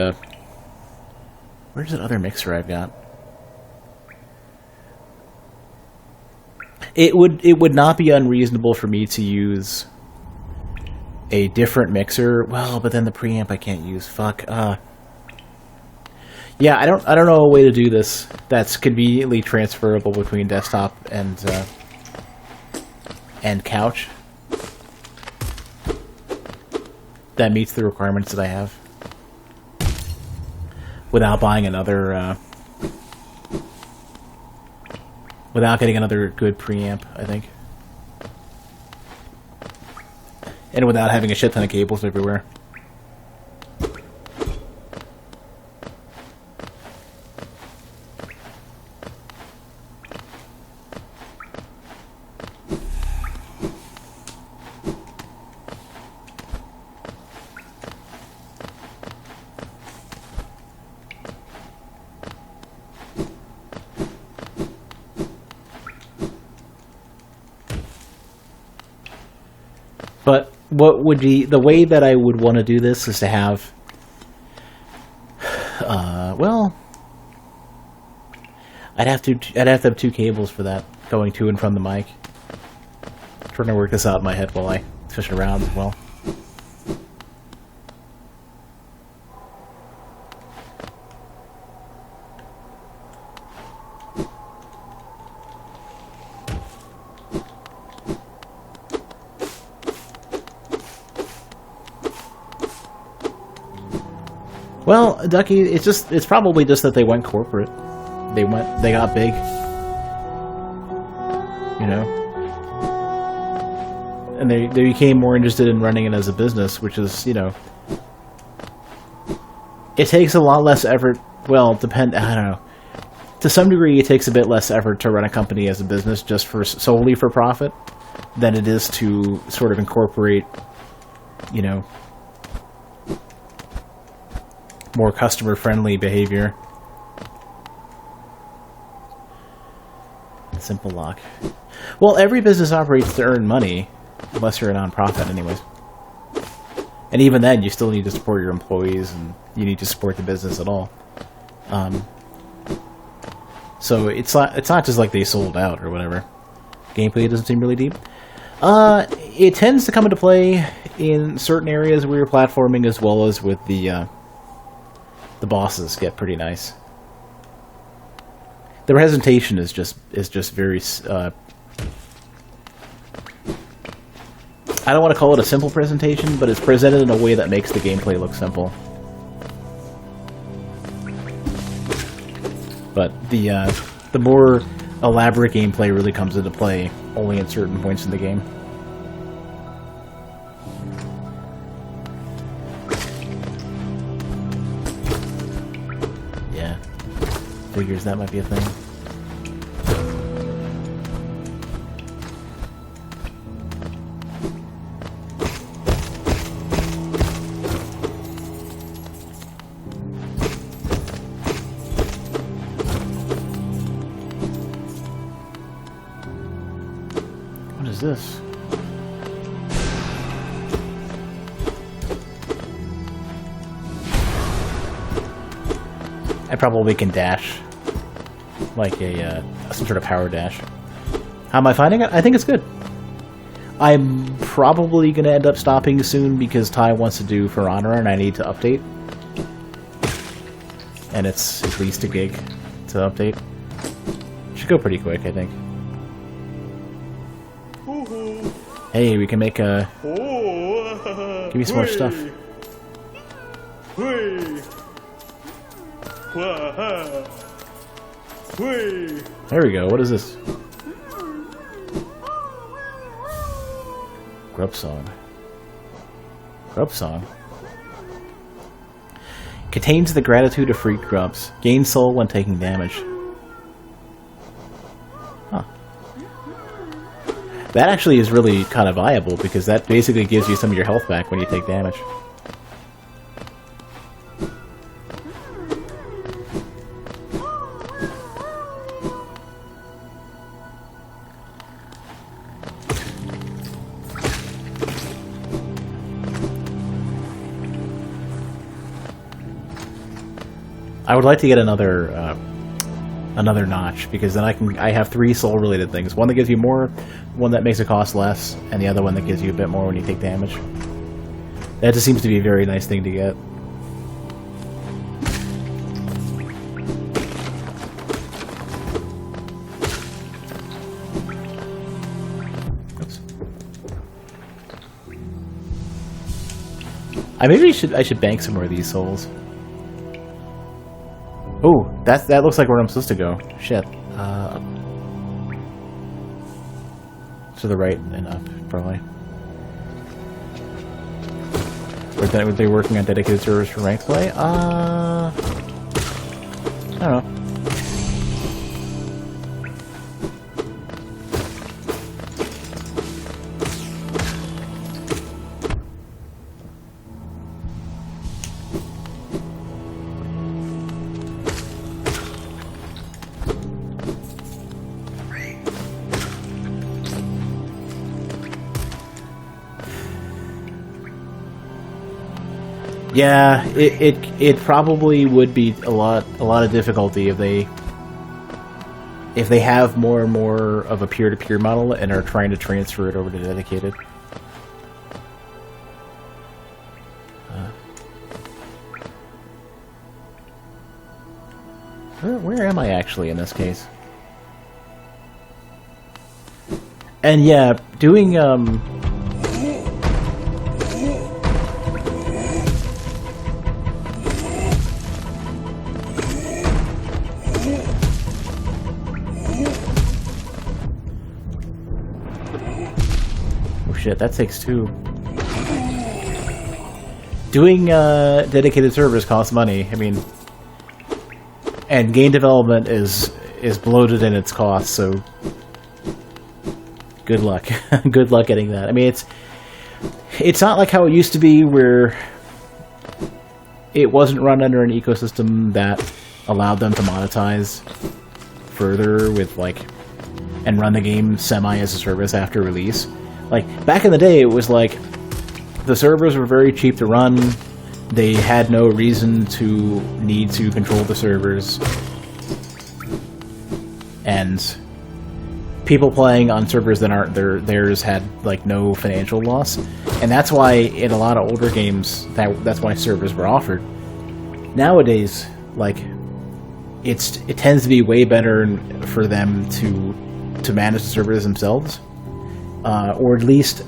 Where's that other mixer I've got? It would not be unreasonable for me to use a different mixer. Well, but then the preamp I can't use. Fuck. Yeah, I don't know a way to do this that's conveniently transferable between desktop and couch that meets the requirements that I have without buying another without getting another good preamp, I think. And without having a shit ton of cables everywhere. But what would be the way that I would want to do this is to have, well, I'd have to have two cables for that going to and from the mic. I'm trying to work this out in my head while I fish around as well. Well, Ducky, it's probably just that they went corporate. They got big. You know? And they became more interested in running it as a business, which is, you know... It takes a lot less effort, well, I don't know. To some degree, it takes a bit less effort to run a company as a business just solely for profit than it is to sort of incorporate, you know, more customer-friendly behavior. Simple lock. Well, every business operates to earn money, unless you're a non-profit anyways. And even then, you still need to support your employees, and you need to support the business at all. So it's not just like they sold out or whatever. Gameplay doesn't seem really deep. It tends to come into play in certain areas where you're platforming, as well as with the bosses get pretty nice. The presentation is just very. I don't want to call it a simple presentation, but it's presented in a way that makes the gameplay look simple. But the more elaborate gameplay really comes into play only at certain points in the game. Yeah, figures that might be a thing. is this? I probably can dash. Like a, some sort of power dash. How am I finding it? I think it's good. I'm probably going to end up stopping soon because Ty wants to do For Honor and I need to update. And it's at least a gig to update. Should go pretty quick, I think. Hey, we can make a... Give me some more stuff. There we go, what is this? Grub song. Grub song? Contains the gratitude of freed grubs. Gain soul when taking damage. Huh. That actually is really kind of viable because that basically gives you some of your health back when you take damage. I would like to get another notch because then I have 3 soul related things. One that gives you more, one that makes it cost less, and the other one that gives you a bit more when you take damage. That just seems to be a very nice thing to get. Oops. Maybe I should bank some more of these souls. Oh, that looks like where I'm supposed to go. Shit. To the right and up, probably. Were they working on dedicated servers for ranked play? I don't know. Yeah, it probably would be a lot of difficulty if they have more and more of a peer-to-peer model and are trying to transfer it over to dedicated. Where am I actually in this case? And yeah, doing shit, that takes 2. Doing dedicated servers costs money. I mean, and game development is bloated in its costs. So good luck. Good luck getting that. I mean, it's not like how it used to be, where it wasn't run under an ecosystem that allowed them to monetize further with and run the game semi as a service after release. Like, back in the day, it was like, the servers were very cheap to run, they had no reason to need to control the servers, and people playing on servers that aren't theirs had, no financial loss. And that's why, in a lot of older games, that's why servers were offered. Nowadays, it tends to be way better for them to manage the servers themselves. Or at least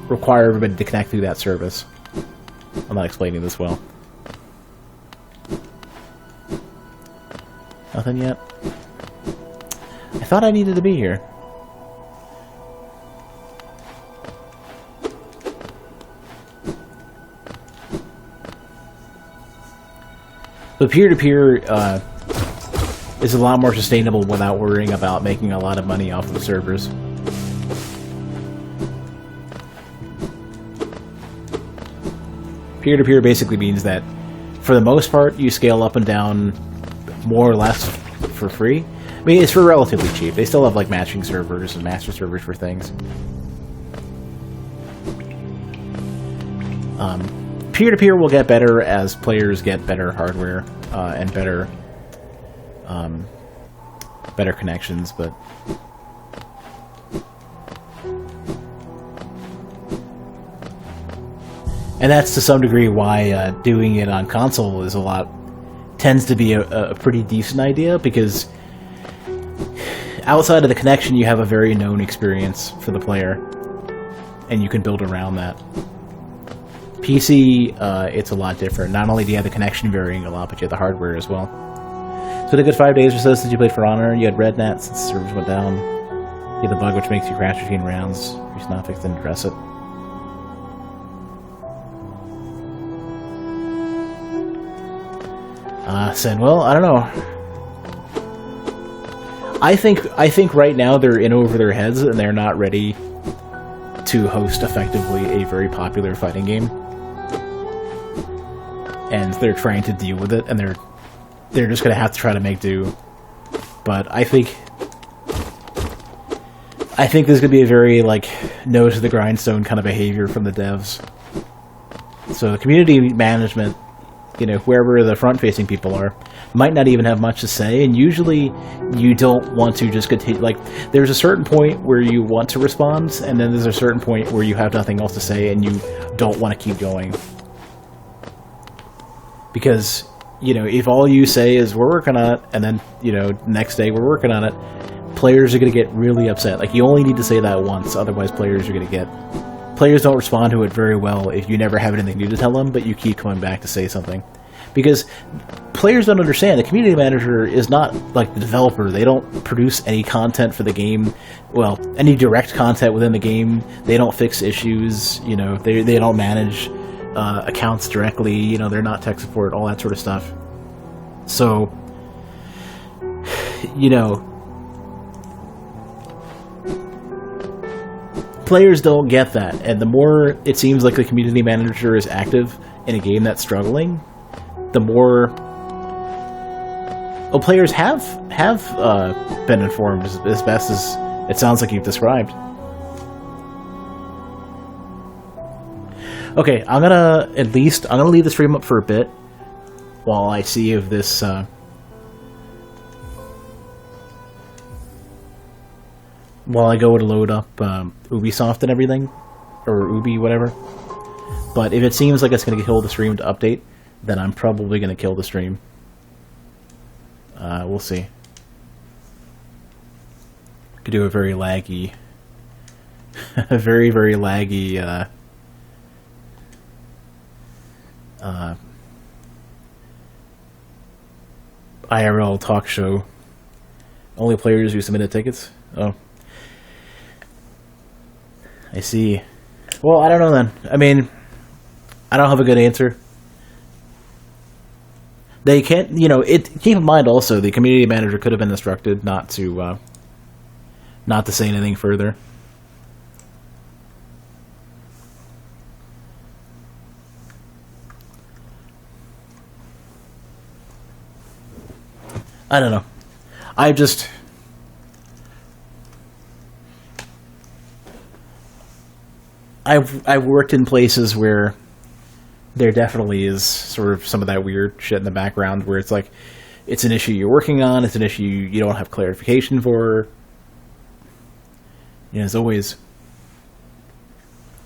require everybody to connect through that service. I'm not explaining this well. Nothing yet? I thought I needed to be here. The peer-to-peer is a lot more sustainable without worrying about making a lot of money off of the servers. Peer-to-peer basically means that, for the most part, you scale up and down more or less for free. I mean, it's for relatively cheap. They still have, matching servers and master servers for things. Peer-to-peer will get better as players get better hardware and better connections, but and that's to some degree why doing it on console tends to be a pretty decent idea, because outside of the connection you have a very known experience for the player and you can build around that. PC, it's a lot different. Not only do you have the connection varying a lot, but you have the hardware as well. So a good 5 days or so since you played For Honor. You had Red Nat since the servers went down. You had the bug which makes you crash between rounds. If it's not fixed, then address it. Said, well, I don't know. I think right now they're in over their heads and they're not ready to host effectively a very popular fighting game. And they're trying to deal with it, and they're just gonna have to try to make do. But I think there's gonna be a very nose to the grindstone kind of behavior from the devs. So the community management, whoever the front-facing people are, might not even have much to say, and usually you don't want to just continue. There's a certain point where you want to respond, and then there's a certain point where you have nothing else to say and you don't want to keep going. Because, if all you say is, we're working on it, and then, next day we're working on it, players are going to get really upset. You only need to say that once, otherwise players don't respond to it very well if you never have anything new to tell them, but you keep coming back to say something. Because players don't understand, the community manager is not like the developer. They don't produce any content for the game, any direct content within the game. They don't fix issues, they don't manage accounts directly, they're not tech support, all that sort of stuff. So, players don't get that, and the more it seems like the community manager is active in a game that's struggling, the more players have been informed as best as it sounds like you've described. Okay, I'm gonna leave the stream up for a bit while I see if this while I go to load up Ubisoft and everything, or Ubi, whatever. But if it seems like it's gonna kill the stream to update, then I'm probably gonna kill the stream. We'll see. Could do a very laggy, a very, very laggy IRL talk show. Only players who submitted tickets? Oh. I see. Well, I don't know then. I mean, I don't have a good answer. They can't, keep in mind also, the community manager could have been instructed not to say anything further. I don't know. I've worked in places where there definitely is sort of some of that weird shit in the background where it's it's an issue you're working on, it's an issue you don't have clarification for. There's always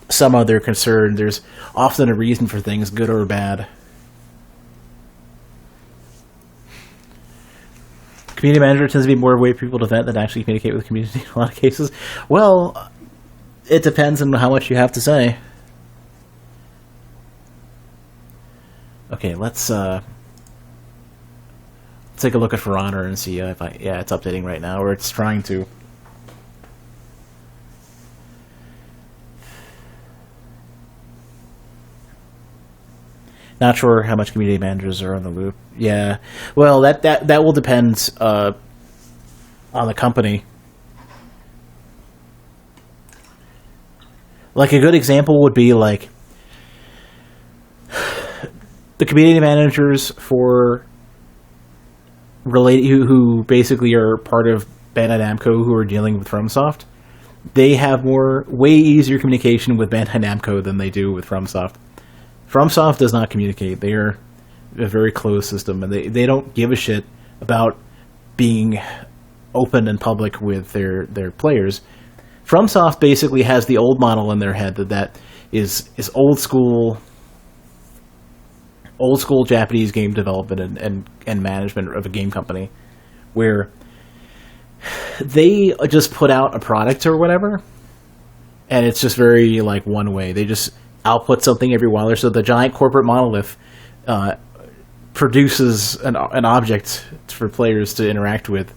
some other concern. There's often a reason for things, good or bad. Community manager tends to be more of a way for people to vent than actually communicate with the community in a lot of cases. Well, it depends on how much you have to say. Okay, let's take a look at For Honor and see if it's updating right now, or it's trying to. Not sure how much community managers are on the loop. Yeah, well, that will depend on the company. A good example would be the community managers for who basically are part of Bandai Namco, who are dealing with FromSoft. They have way easier communication with Bandai Namco than they do with FromSoft. FromSoft does not communicate. They are a very closed system, and they don't give a shit about being open and public with their players. FromSoft basically has the old model in their head that is old school Japanese game development and management of a game company, where they just put out a product or whatever, and it's just very like one way. They just output something every while or so. The giant corporate monolith produces an object for players to interact with,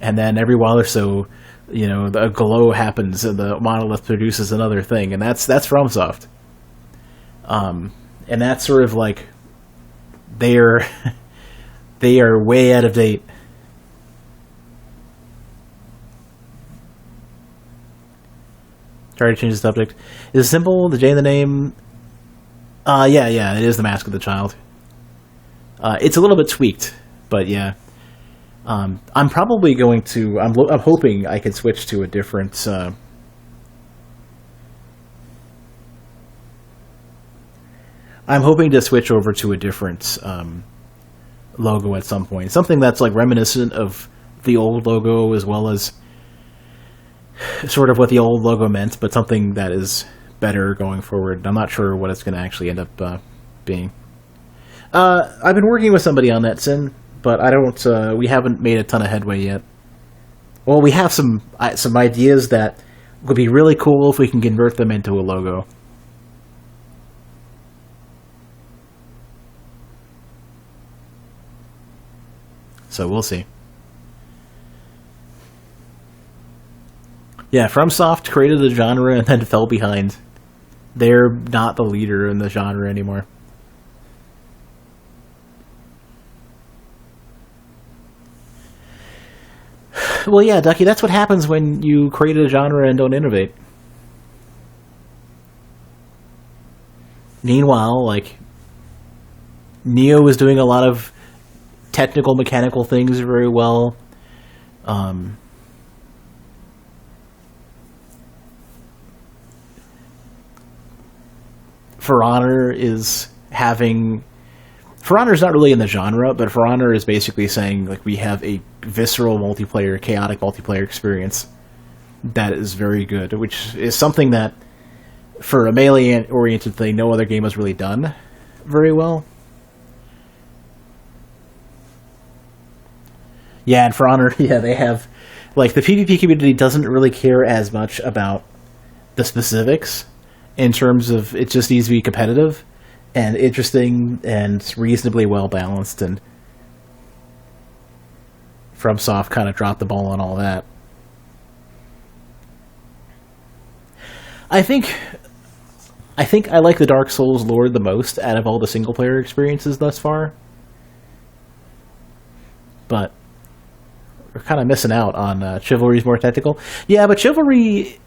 and then every while or so, a glow happens and the monolith produces another thing, and that's FromSoft. And that's sort of like they are way out of date. Try to change the subject. Is it simple? The J in the name? Yeah, it is the Mask of the Child. It's a little bit tweaked, but yeah. I'm probably going to... I'm hoping I can switch to a different... I'm hoping to switch over to a different logo at some point. Something that's like reminiscent of the old logo, as well as sort of what the old logo meant, but something that is better going forward. I'm not sure what it's going to actually end up being. I've been working with somebody on that, Sin, but I don't. We haven't made a ton of headway yet. Well, we have some ideas that would be really cool if we can convert them into a logo. So we'll see. Yeah, FromSoft created a genre and then fell behind. They're not the leader in the genre anymore. Well, yeah, Ducky, that's what happens when you create a genre and don't innovate. Meanwhile, like, Neo is doing a lot of technical, mechanical things very well. For Honor is having... For Honor is not really in the genre, but For Honor is basically saying, like, we have a visceral multiplayer, chaotic multiplayer experience that is very good, which is something that, for a melee-oriented thing, no other game has really done very well. Yeah, and For Honor, yeah, they have... Like, the PvP community doesn't really care as much about the specifics in terms of it just needs to be competitive and interesting and reasonably well-balanced, and FromSoft kind of dropped the ball on all that. I think I like the Dark Souls lore the most out of all the single-player experiences thus far. But we're kind of missing out on Chivalry's more technical. Yeah, but Chivalry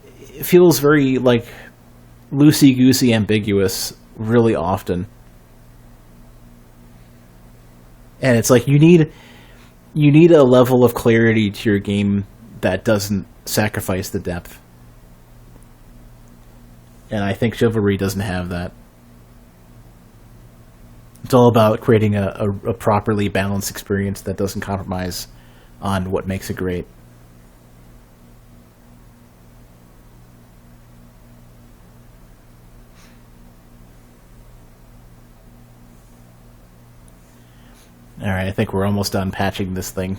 feels very, like, loosey-goosey ambiguous really often. And it's like you need a level of clarity to your game that doesn't sacrifice the depth. And I think Chivalry doesn't have that. It's all about creating a properly balanced experience that doesn't compromise on what makes it great. Alright, I think we're almost done patching this thing.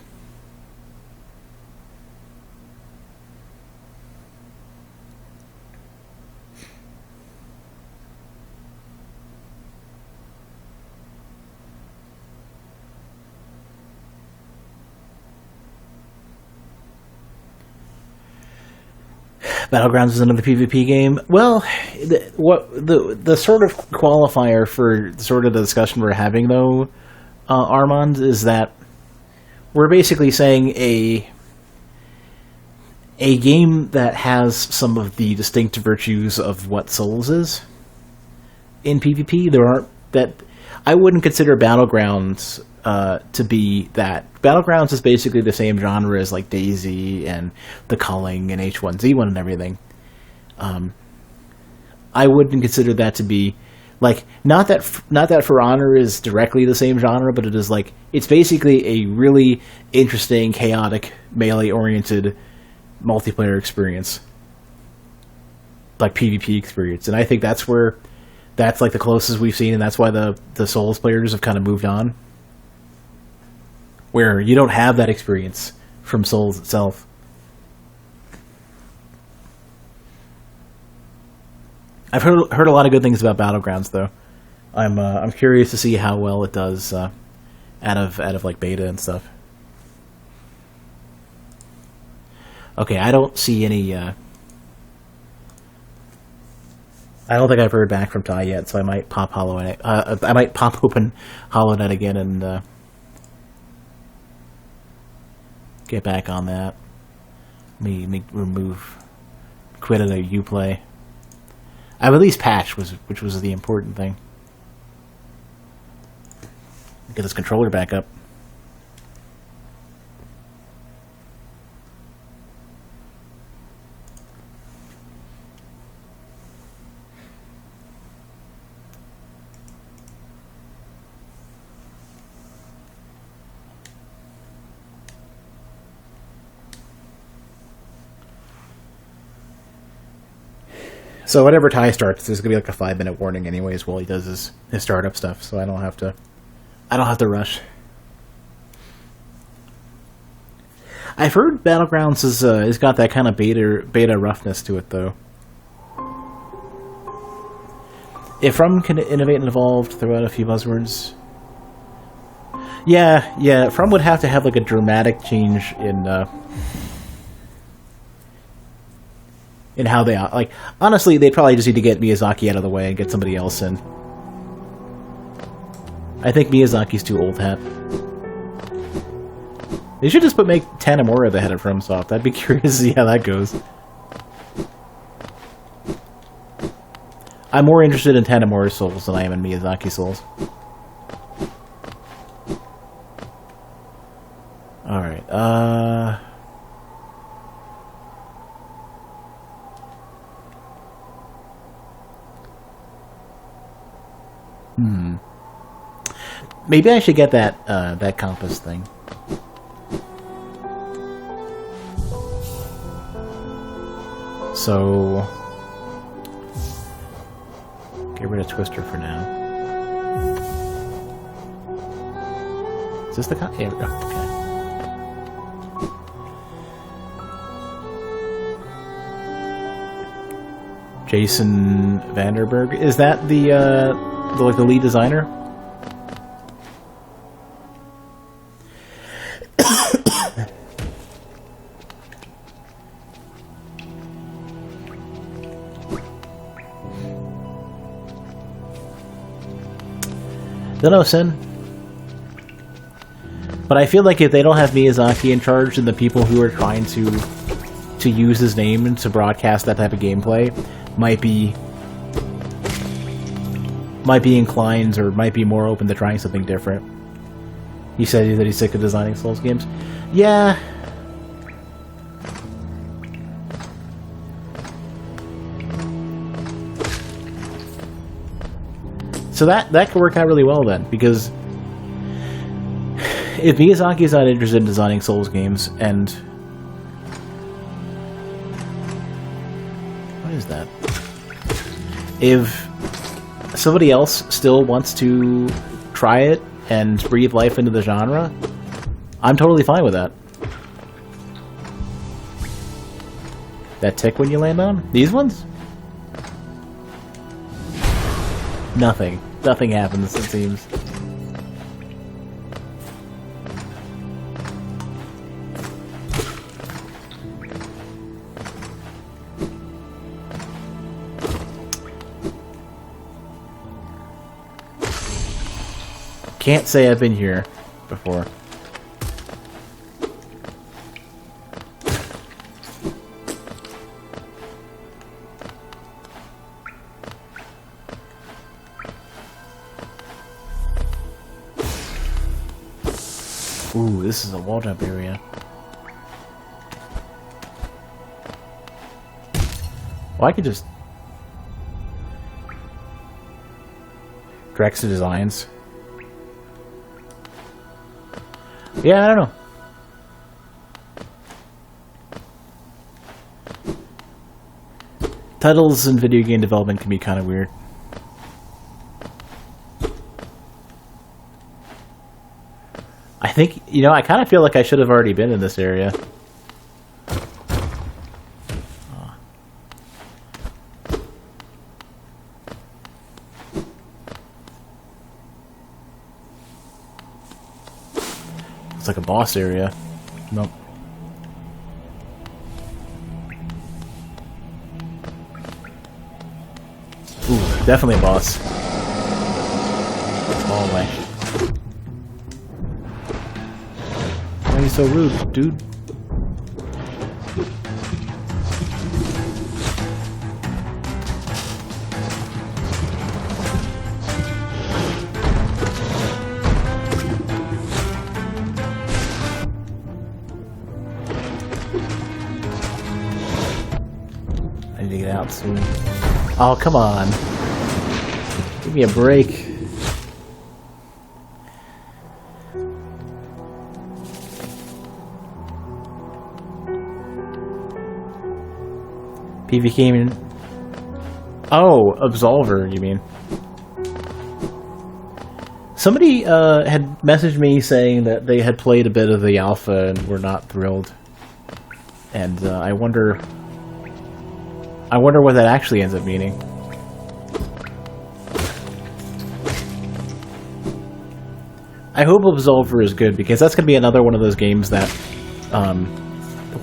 Battlegrounds is another PvP game. Well, the sort of qualifier for sort of the discussion we're having, though, Armand, is that we're basically saying a game that has some of the distinct virtues of what Souls is in PvP. There aren't that. I wouldn't consider Battlegrounds to be that. Battlegrounds is basically the same genre as like DayZ and The Culling and H1Z1 and everything. I wouldn't consider that to be Like, not that For Honor is directly the same genre, but it is like, it's basically a really interesting, chaotic, melee-oriented multiplayer experience. Like, PvP experience. And I think that's like the closest we've seen, and that's why the Souls players have kind of moved on. Where you don't have that experience from Souls itself. I've heard a lot of good things about Battlegrounds, though. I'm curious to see how well it does out of like beta and stuff. Okay, I don't see any. I don't think I've heard back from Ty yet, so I might pop I might pop open HoloNet again and get back on that. Me quit it a Uplay. I've at least patched, which was the important thing. Get this controller back up. So whenever Ty starts, there's gonna be like a 5-minute warning, anyways, while he does his startup stuff. So I don't have to rush. I've heard Battlegrounds has got that kind of beta roughness to it, though. If From can innovate and evolve, throw out a few buzzwords. Yeah. From would have to have like a dramatic change in how they like. Honestly, they'd probably just need to get Miyazaki out of the way and get somebody else in. I think Miyazaki's too old hat. They should just make Tanamura the head of FromSoft. I'd be curious to see how that goes. I'm more interested in Tanamura's Souls than I am in Miyazaki's Souls. Alright, Maybe I should get that compass thing. So get rid of Twister for now. Is this the Here we go. Okay. Jason Vanderberg. Is that the lead designer? Don't know, Sin. But I feel like if they don't have Miyazaki in charge, then the people who are trying to use his name and to broadcast that type of gameplay might be inclined or might be more open to trying something different. He said that he's sick of designing Souls games. Yeah. So that could work out really well then, because if Miyazaki's not interested in designing Souls games, and what is that? If somebody else still wants to try it and breathe life into the genre, I'm totally fine with that. That tick when you land on? These ones? Nothing. Nothing happens, it seems. Can't say I've been here before. Ooh, this is a wall jump area. Well, I could just... Drex Designs. Yeah, I don't know. Titles in video game development can be kind of weird. I think, you know, I kind of feel like I should have already been in this area. It's like a boss area. Nope. Ooh, definitely a boss. Hallway. Why are you so rude, dude? I need to get out soon. Oh, come on. Give me a break. PV Gaming. Oh, Absolver, you mean? Somebody had messaged me saying that they had played a bit of the alpha and were not thrilled. And I wonder what that actually ends up meaning. I hope Absolver is good, because that's going to be another one of those games that,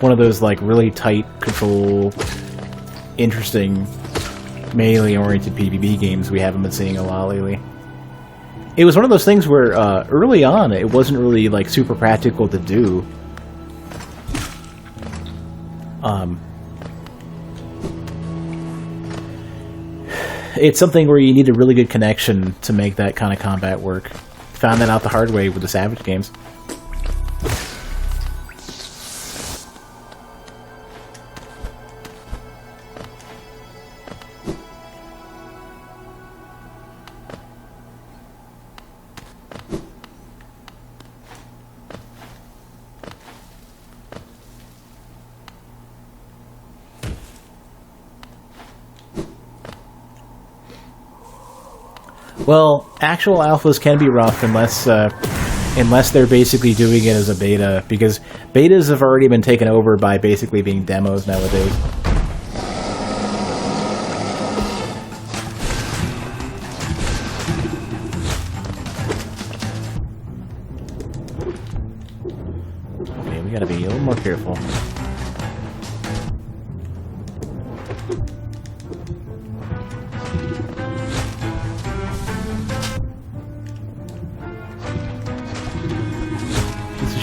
one of those like really tight control, interesting, melee-oriented PvP games we haven't been seeing a lot lately. It was one of those things where early on it wasn't really like super practical to do. It's something where you need a really good connection to make that kind of combat work. Found that out the hard way with the Savage games. Well, actual alphas can be rough unless they're basically doing it as a beta, because betas have already been taken over by basically being demos nowadays. Okay, we gotta be a little more careful.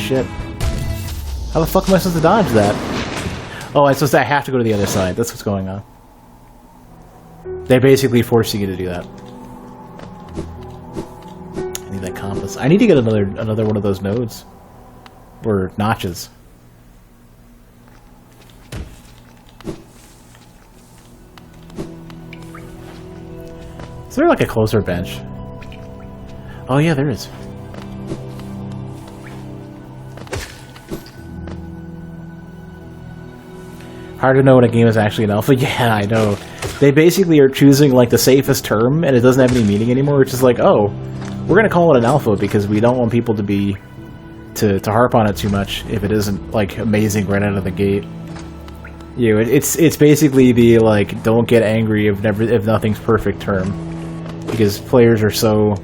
Shit. How the fuck am I supposed to dodge that? Oh, I have to go to the other side. That's what's going on. They're basically forcing you to do that. I need that compass. I need to get another one of those nodes. Or notches. Is there like a closer bench? Oh yeah, there is. Hard to know when a game is actually an alpha. Yeah, I know. They basically are choosing like the safest term, and it doesn't have any meaning anymore. It's just like, oh, we're gonna call it an alpha because we don't want people to harp on it too much if it isn't like amazing right out of the gate. You know, it's basically the like don't get angry if nothing's perfect term, because players are so.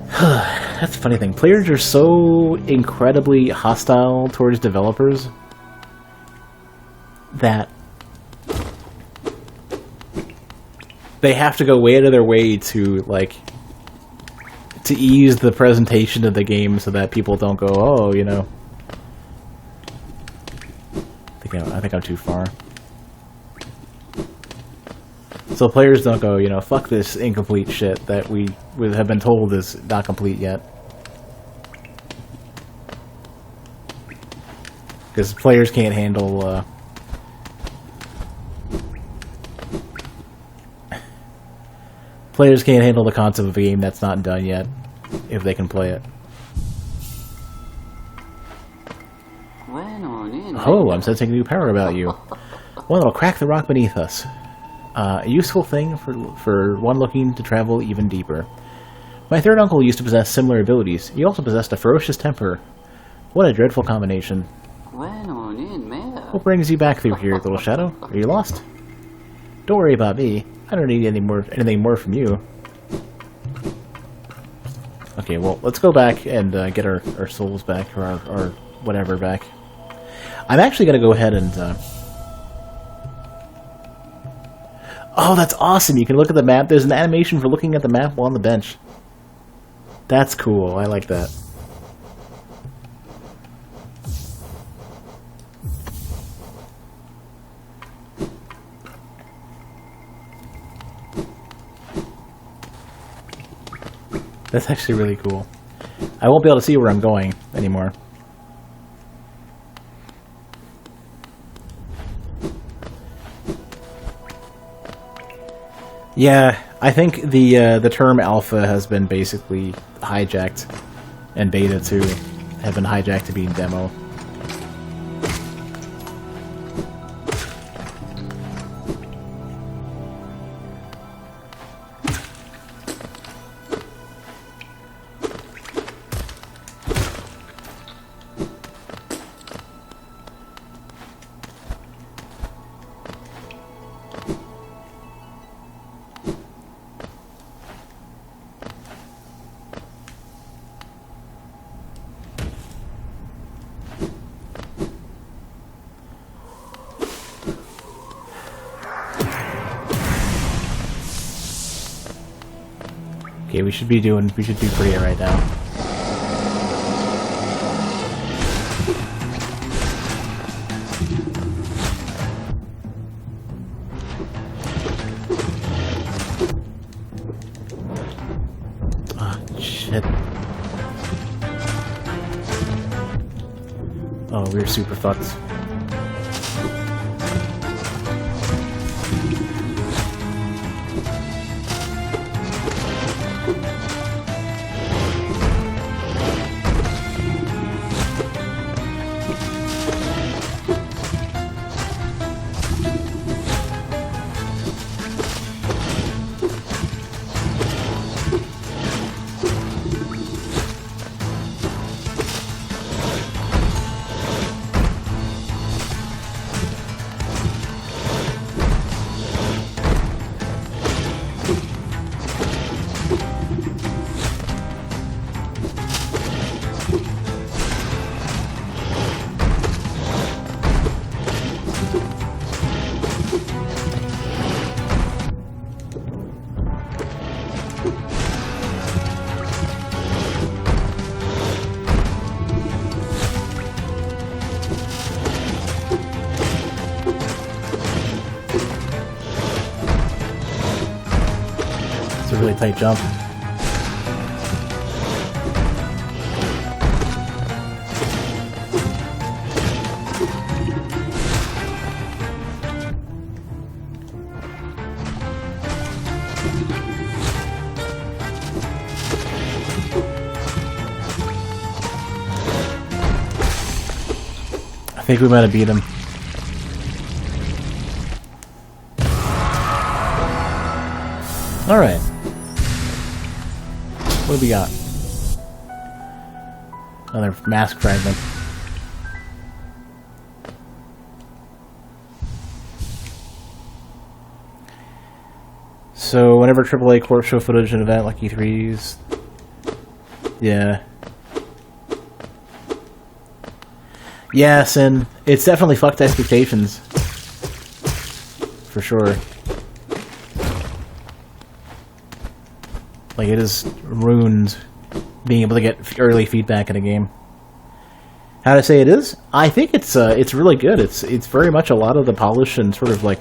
That's the funny thing. Players are so incredibly hostile towards developers that they have to go way out of their way to ease the presentation of the game so that people don't go, oh, you know. I think I'm too far. So players don't go, you know, fuck this incomplete shit that we have been told is not complete yet. Because players can't handle Players can't handle the concept of a game that's not done yet, if they can play it. Oh, I'm sensing a new power about you. One that'll crack the rock beneath us. A useful thing for one looking to travel even deeper. My third uncle used to possess similar abilities. He also possessed a ferocious temper. What a dreadful combination. What brings you back through here, little shadow? Are you lost? Don't worry about me. I don't need anything more from you. Okay, well, let's go back and get our souls back, or our whatever back. I'm actually going to go ahead and... Oh, that's awesome! You can look at the map. There's an animation for looking at the map while on the bench. That's cool. I like that. That's actually really cool. I won't be able to see where I'm going anymore. Yeah, I think the term alpha has been basically hijacked, and beta too have been hijacked to being demo. Okay, we should do pretty right now. Ah, shit. Oh, we're super fucked. It's a really tight jump. I think we might have beat him. Alright. What do we got? Another mask fragment. So, whenever AAA Corp show footage at an event like E3's... Yeah. Yes, and it's definitely fucked expectations. For sure. Like, it has ruined being able to get early feedback in a game. How to say it is? I think it's really good. It's very much a lot of the polish and sort of like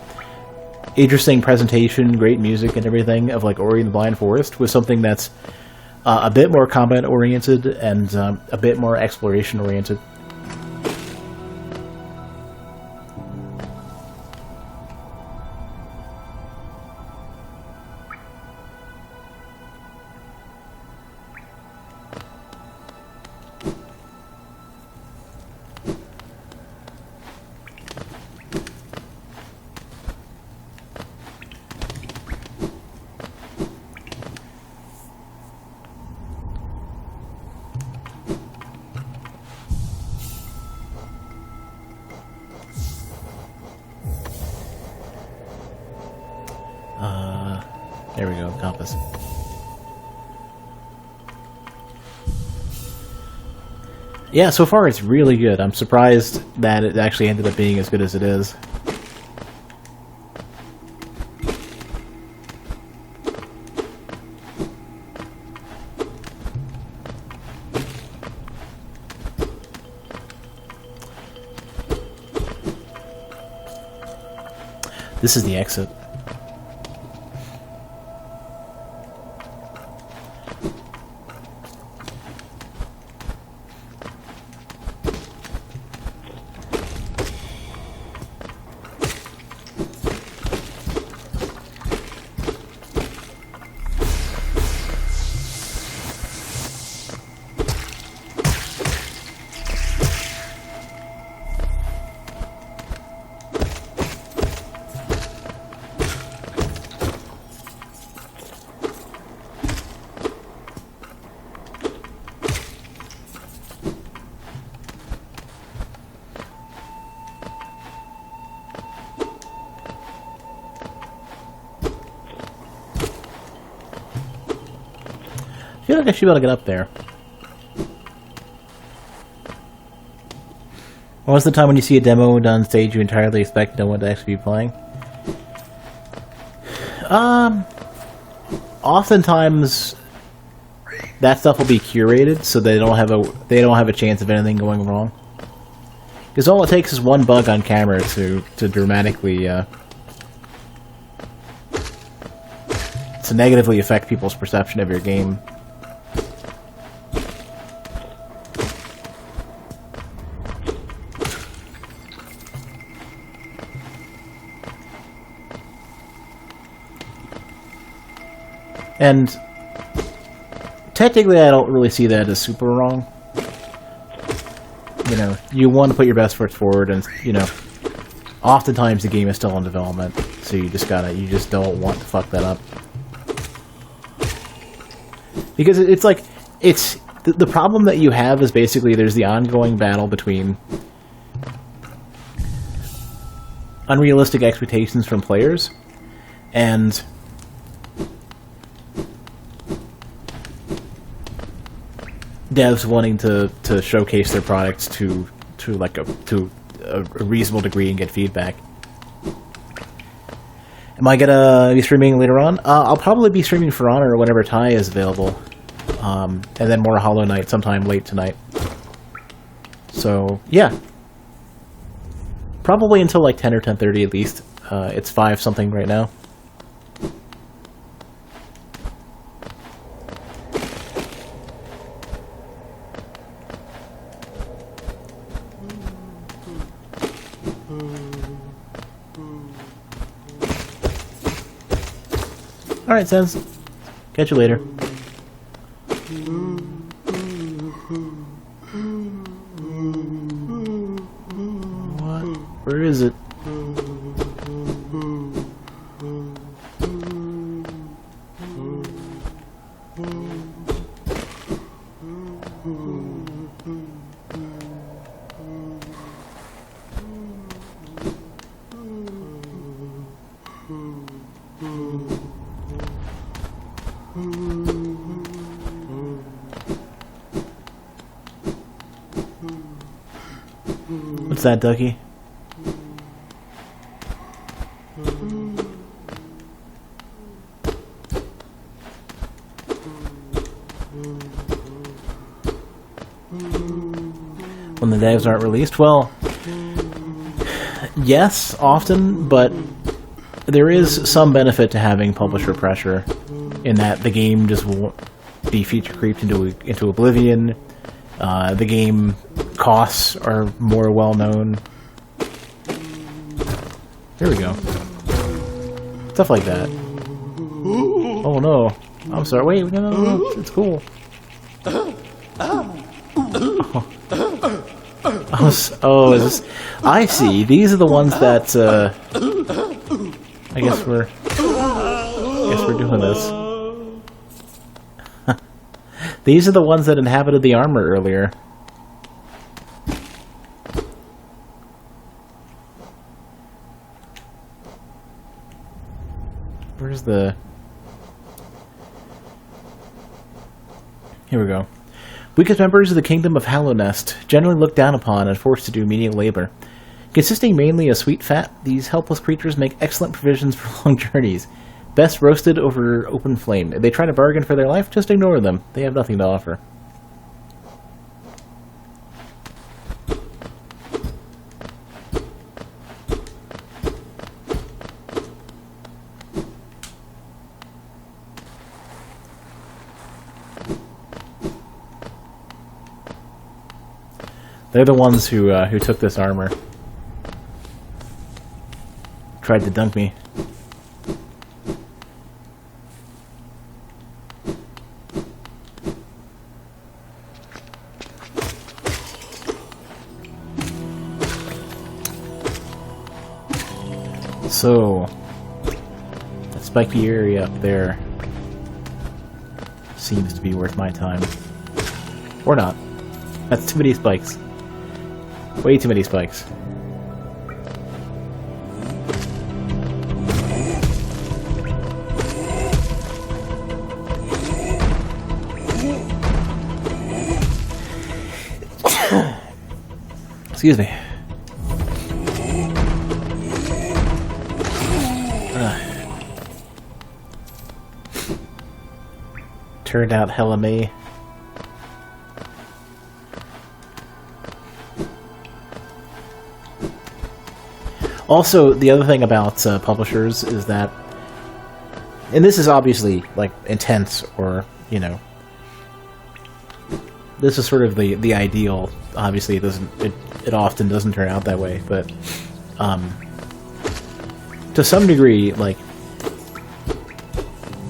interesting presentation, great music and everything of like Ori and the Blind Forest with something that's a bit more combat oriented and a bit more exploration oriented. There we go, compass. Yeah, so far it's really good. I'm surprised that it actually ended up being as good as it is. This is the exit. I feel like I should be able to get up there. Most of the time when you see a demo done stage, you entirely expect no one to actually be playing. Oftentimes that stuff will be curated so they don't have a chance of anything going wrong. Because all it takes is one bug on camera to dramatically to negatively affect people's perception of your game. And technically, I don't really see that as super wrong. You know, you want to put your best foot forward, and you know, oftentimes the game is still in development, so you just don't want to fuck that up. Because it's like, the problem that you have is basically there's the ongoing battle between unrealistic expectations from players and devs wanting to showcase their products to a reasonable degree and get feedback. Am I gonna be streaming later on? I'll probably be streaming For Honor whenever Ty is available, and then more Hollow Knight sometime late tonight. So yeah, probably until like 10 or 10:30 at least. It's 5 something right now. Alright, Sens. Catch you later. What? Where is it? What's that, Ducky? When the devs aren't released? Well, yes, often, but there is some benefit to having publisher pressure in that the game just won't be feature creeped into oblivion. The game costs are more well known. Here we go. Stuff like that. Oh no. I'm sorry. Wait, no. It's cool. Oh, is this... I see. These are the ones that, I guess we're doing this. These are the ones that inhabited the armor earlier. Where's the... Here we go. Weakest members of the Kingdom of Hallownest, generally looked down upon and forced to do menial labor. Consisting mainly of sweet fat, these helpless creatures make excellent provisions for long journeys. Best roasted over open flame. If they try to bargain for their life, just ignore them. They have nothing to offer. They're the ones who took this armor. Tried to dunk me. So, that spiky area up there seems to be worth my time. Or not. That's too many spikes. Way too many spikes. Excuse me. Turned out hella me. Also, the other thing about publishers is that, and this is obviously like intense, or you know, this is sort of the ideal. Obviously, it often doesn't turn out that way, but to some degree, like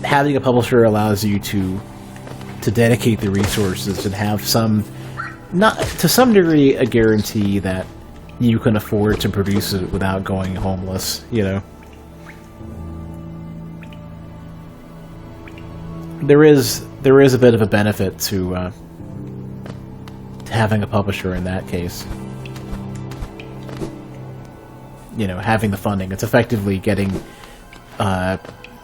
having a publisher allows you to dedicate the resources and have some, not to some degree, a guarantee that you can afford to produce it without going homeless, you know. There is a bit of a benefit to having a publisher in that case. You know, having the funding. It's effectively getting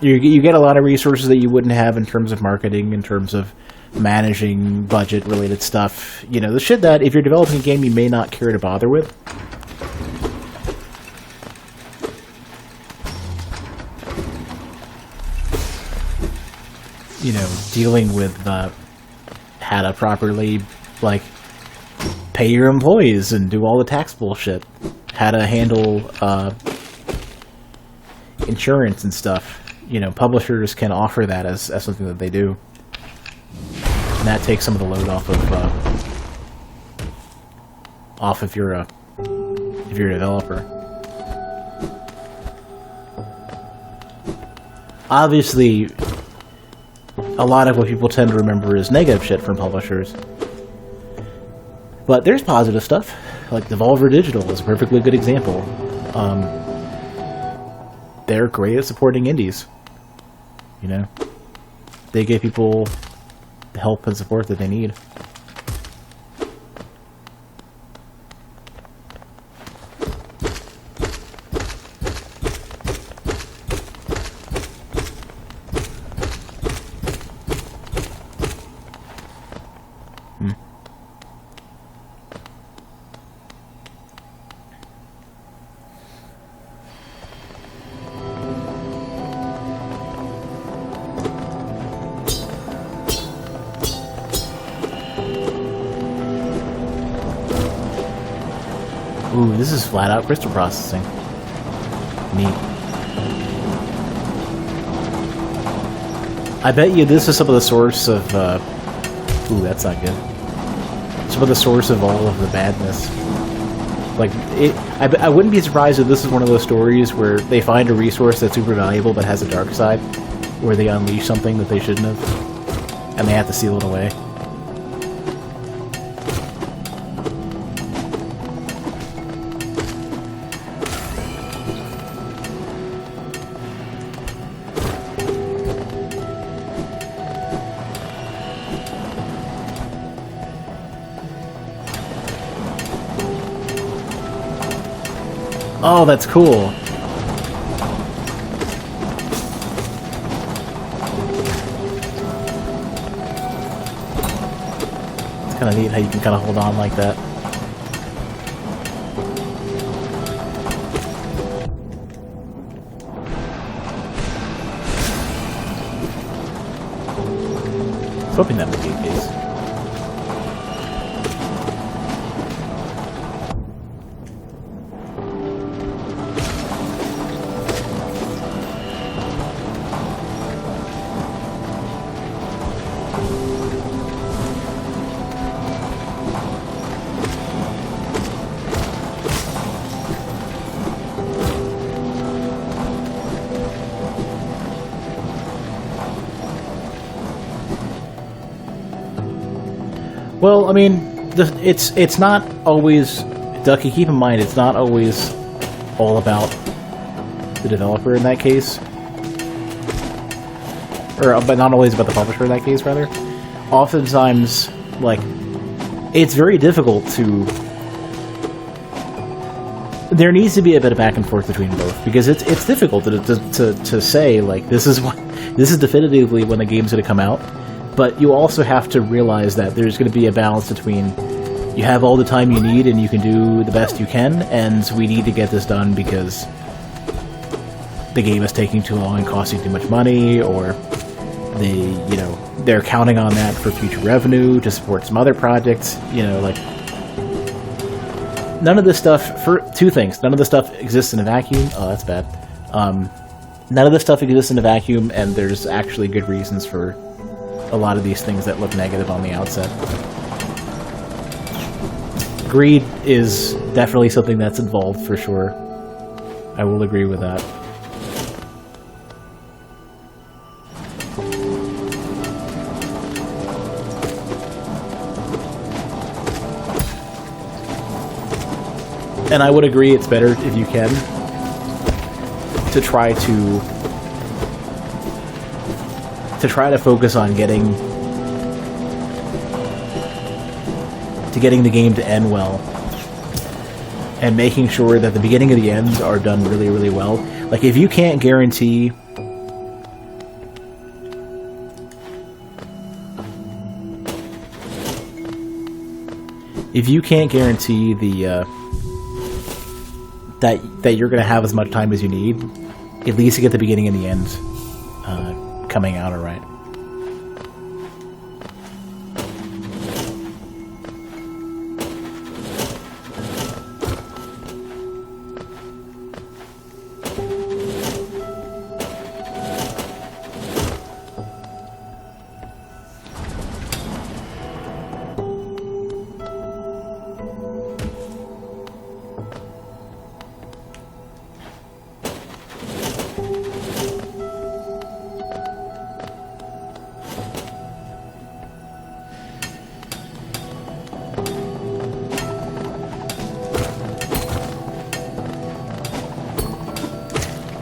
you get a lot of resources that you wouldn't have in terms of marketing, in terms of managing budget-related stuff. You know, the shit that if you're developing a game you may not care to bother with. You know, dealing with how to properly, like, pay your employees and do all the tax bullshit. How to handle insurance and stuff. You know, publishers can offer that as something that they do. And that takes some of the load off if you're a developer. Obviously, a lot of what people tend to remember is negative shit from publishers. But there's positive stuff. Like Devolver Digital is a perfectly good example. They're great at supporting indies. You know? They give people the help and support that they need. Ooh, this is flat out crystal processing. Neat. I bet you this is some of the source of, ooh, that's not good. Some of the source of all of the badness. Like, I wouldn't be surprised if this is one of those stories where they find a resource that's super valuable but has a dark side, where they unleash something that they shouldn't have, and they have to seal it away. Oh, that's cool. kind of neat how you can kind of hold on like that. I was hoping that would be the case. Well, I mean, it's not always, Ducky, keep in mind, it's not always all about the developer in that case. But not always about the publisher in that case, rather. Oftentimes, like, it's very difficult to... There needs to be a bit of back and forth between both, because it's difficult to say, like, this is definitively when the game's going to come out. But you also have to realize that there's going to be a balance between you have all the time you need and you can do the best you can, and we need to get this done because the game is taking too long and costing too much money, or they're counting on that for future revenue to support some other projects. Like, none of this stuff, for two things, none of this stuff exists in a vacuum. Oh, that's bad. None of this stuff exists in a vacuum, and there's actually good reasons for a lot of these things that look negative on the outset. Greed is definitely something that's involved, for sure. I will agree with that. And I would agree it's better, if you can, to try to focus on getting the game to end well, and making sure that the beginning and the ends are done really, really well. Like, if you can't guarantee the that you're going to have as much time as you need, at least to get the beginning and the end coming out alright.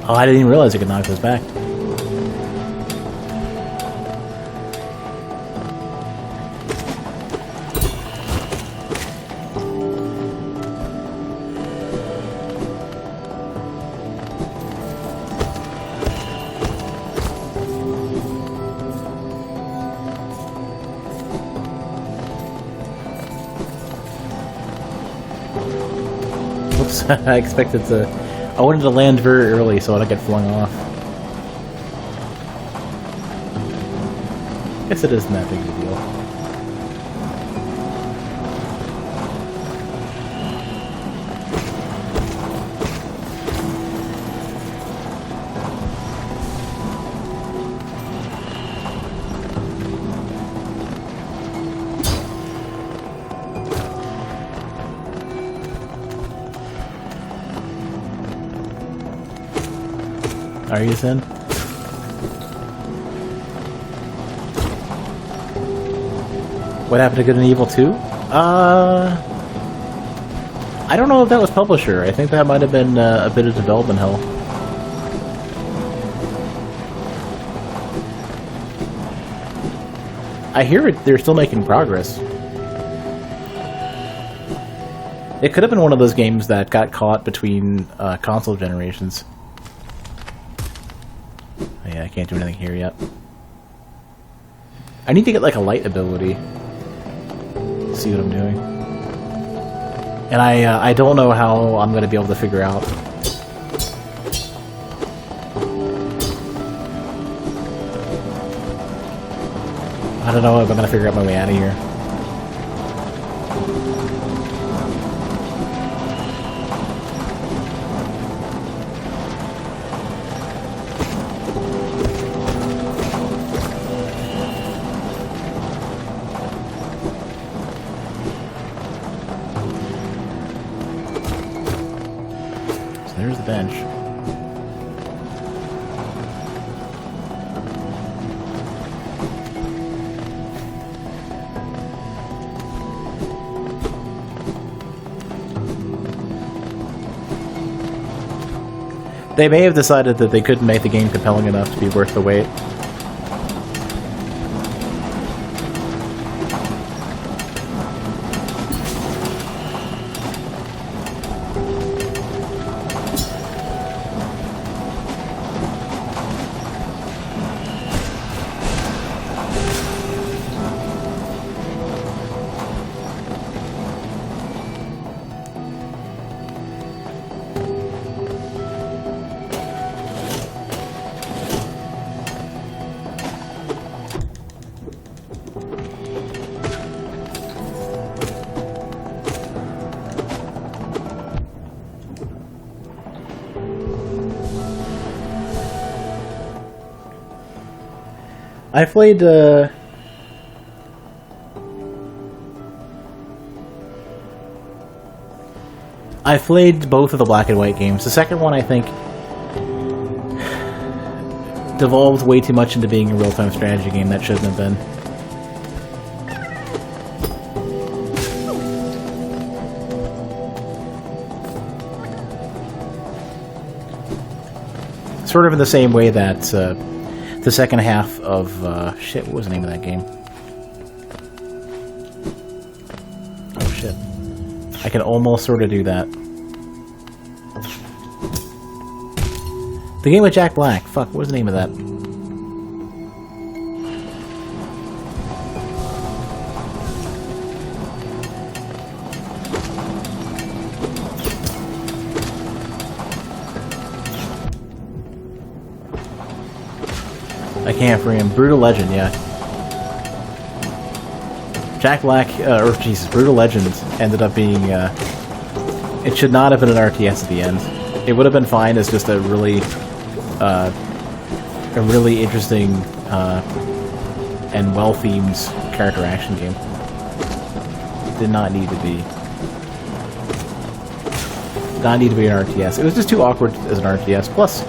Oh, I didn't even realize I could knock those back. Whoops, I expected to... I wanted to land very early so I don't get flung off. Guess it isn't that big of a deal. Are you in? What happened to Good and Evil 2? I don't know if that was publisher. I think that might have been a bit of development hell. I hear they're still making progress. It could have been one of those games that got caught between console generations. Yeah, I can't do anything here yet. I need to get like a light ability. see what I'm doing. And I don't know how I'm going to be able to figure out. I don't know if I'm going to figure out my way out of here. So there's the bench. They may have decided that they couldn't make the game compelling enough to be worth the wait. I played, I played both of the black and white games. The second one, I think, devolved way too much into being a real-time strategy game that shouldn't have been. Sort of in the same way that, the second half of, shit, what was the name of that game? Oh, shit. I can almost sort of do that. The game with Jack Black. Fuck, what was the name of that? I can't for him. Brutal Legend, yeah. Jack Black, or Jesus, Brutal Legend ended up being, it should not have been an RTS at the end. It would have been fine as just a really interesting, and well-themed character action game. Did not need to be. Not need to be an RTS. It was just too awkward as an RTS. Plus,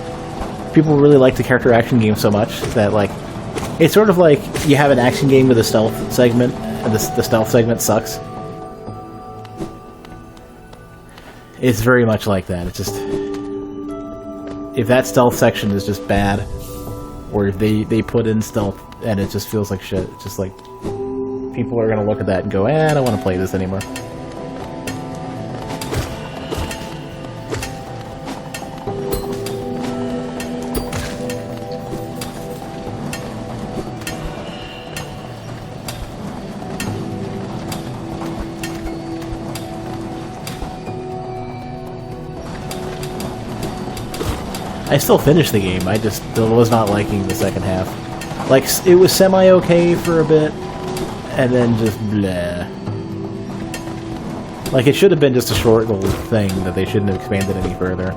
people really like the character action game so much that, like, it's sort of like you have an action game with a stealth segment, and the stealth segment sucks. It's very much like that. It's just, if that stealth section is just bad, or if they put in stealth and it just feels like shit, it's just like, people are gonna look at that and go, I don't want to play this anymore. I still finished the game, I just was not liking the second half. Like, it was semi-okay for a bit, and then just bleh. Like, it should have been just a short little thing that they shouldn't have expanded any further.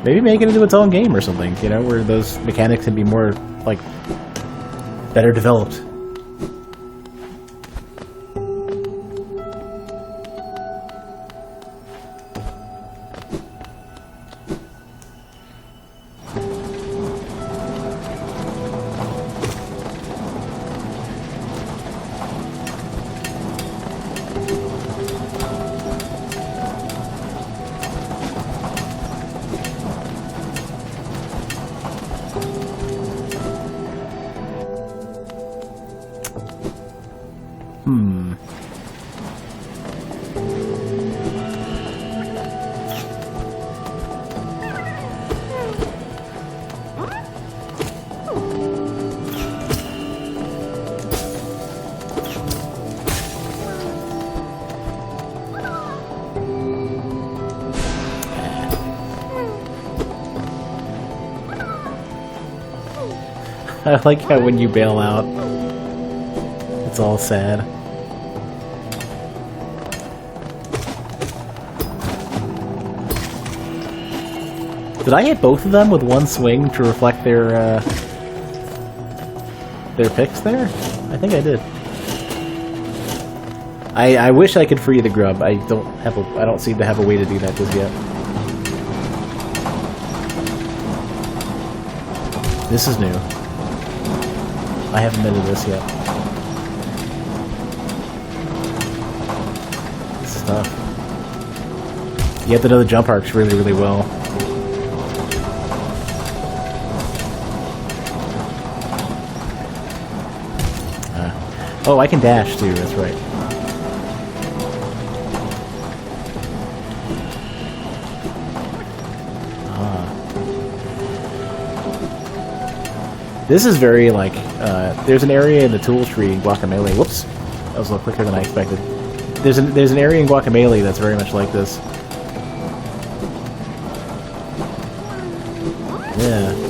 Maybe make it into its own game or something, you know, where those mechanics can be more, like, better developed. I like how when you bail out, it's all sad. Did I hit both of them with one swing to reflect their picks there? I think I did. I wish I could free the grub. I don't seem to have a way to do that just yet. This is new. I haven't been to this yet. This is tough. You have to know the jump arcs really, really well. Oh, I can dash too, that's right. This is very, like, there's an area in the tool tree in Guacamelee. Whoops. That was a little quicker than I expected. There's an area in Guacamelee that's very much like this. Yeah.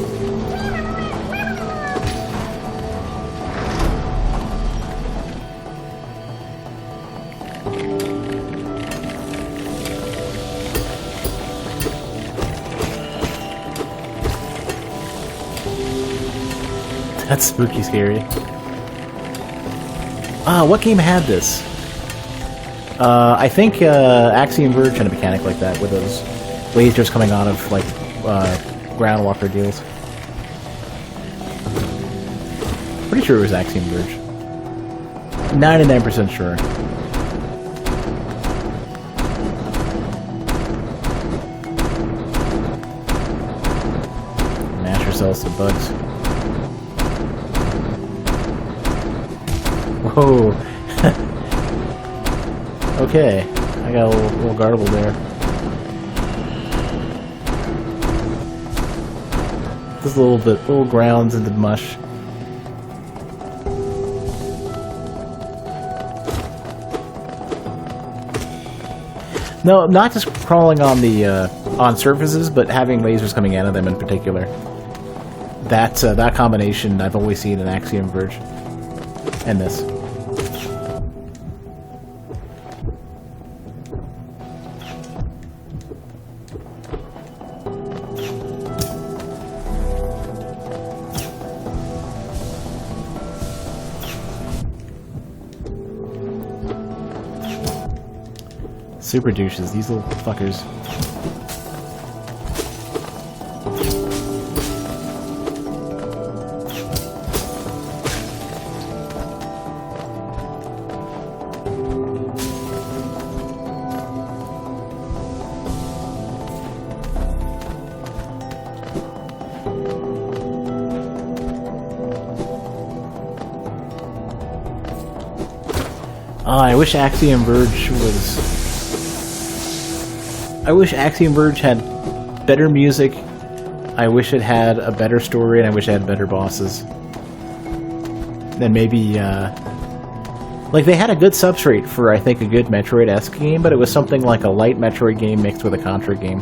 That's spooky scary. What game had this? I think Axiom Verge had a mechanic like that, with those lasers coming out of, like, ground walker deals. Pretty sure it was Axiom Verge. 99% sure. Mash yourself some bugs. Whoa. Okay, I got a little garble there. Just a little grounds into mush. No, not just crawling on the on surfaces, but having lasers coming out of them in particular. That combination I've always seen in Axiom Verge, and this. Super douches, these little fuckers. I wish Axiom Verge was... I wish Axiom Verge had better music, I wish it had a better story, and I wish it had better bosses. Then maybe, like, they had a good substrate for, I think, a good Metroid-esque game, but it was something like a light Metroid game mixed with a Contra game,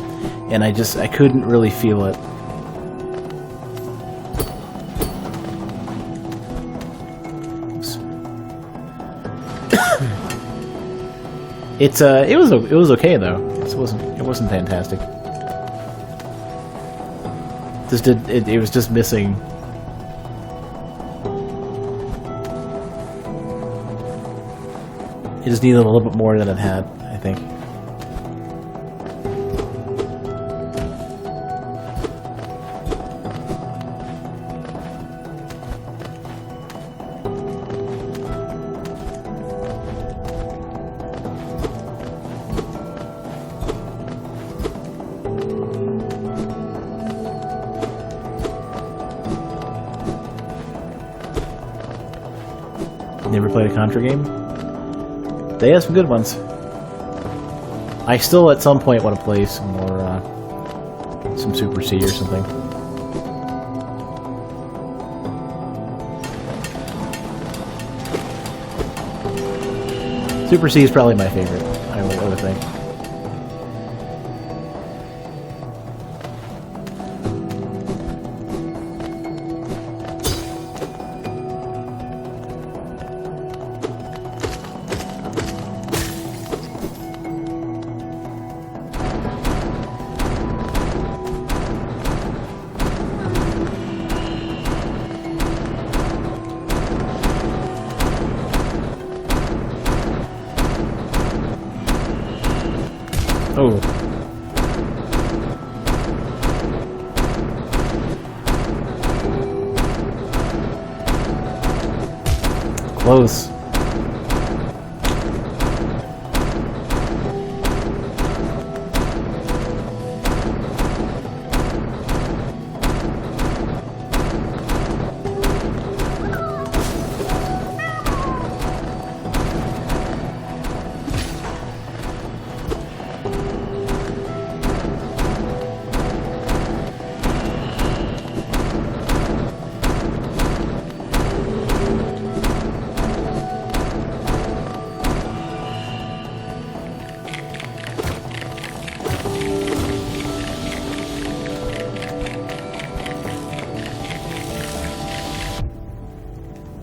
and I couldn't really feel it. It was okay though. It wasn't fantastic. It was just missing. It just needed a little bit more than it had, I think. Never played a Contra game? They have some good ones. I still at some point want to play some more, some Super C or something. Super C is probably my favorite, I would think. Oh. Close.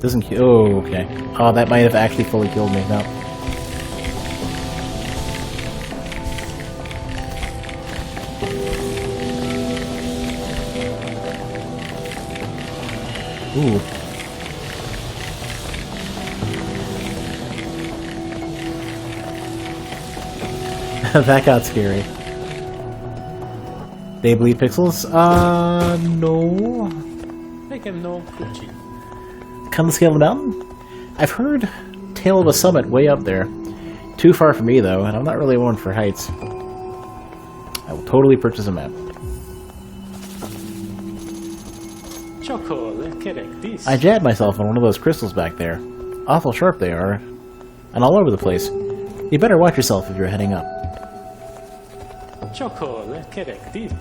Doesn't kill. Oh, okay. Oh, that might have actually fully killed me. No. Ooh. That got scary. They bleed pixels? No. Make him no coochie. Come the scale of the mountain? I've heard Tale of a Summit way up there. Too far for me, though, and I'm not really one for heights. I will totally purchase a map. Chocolate, correct this. I jabbed myself on one of those crystals back there. Awful sharp they are, and all over the place. You better watch yourself if you're heading up. Chocolate, correct this.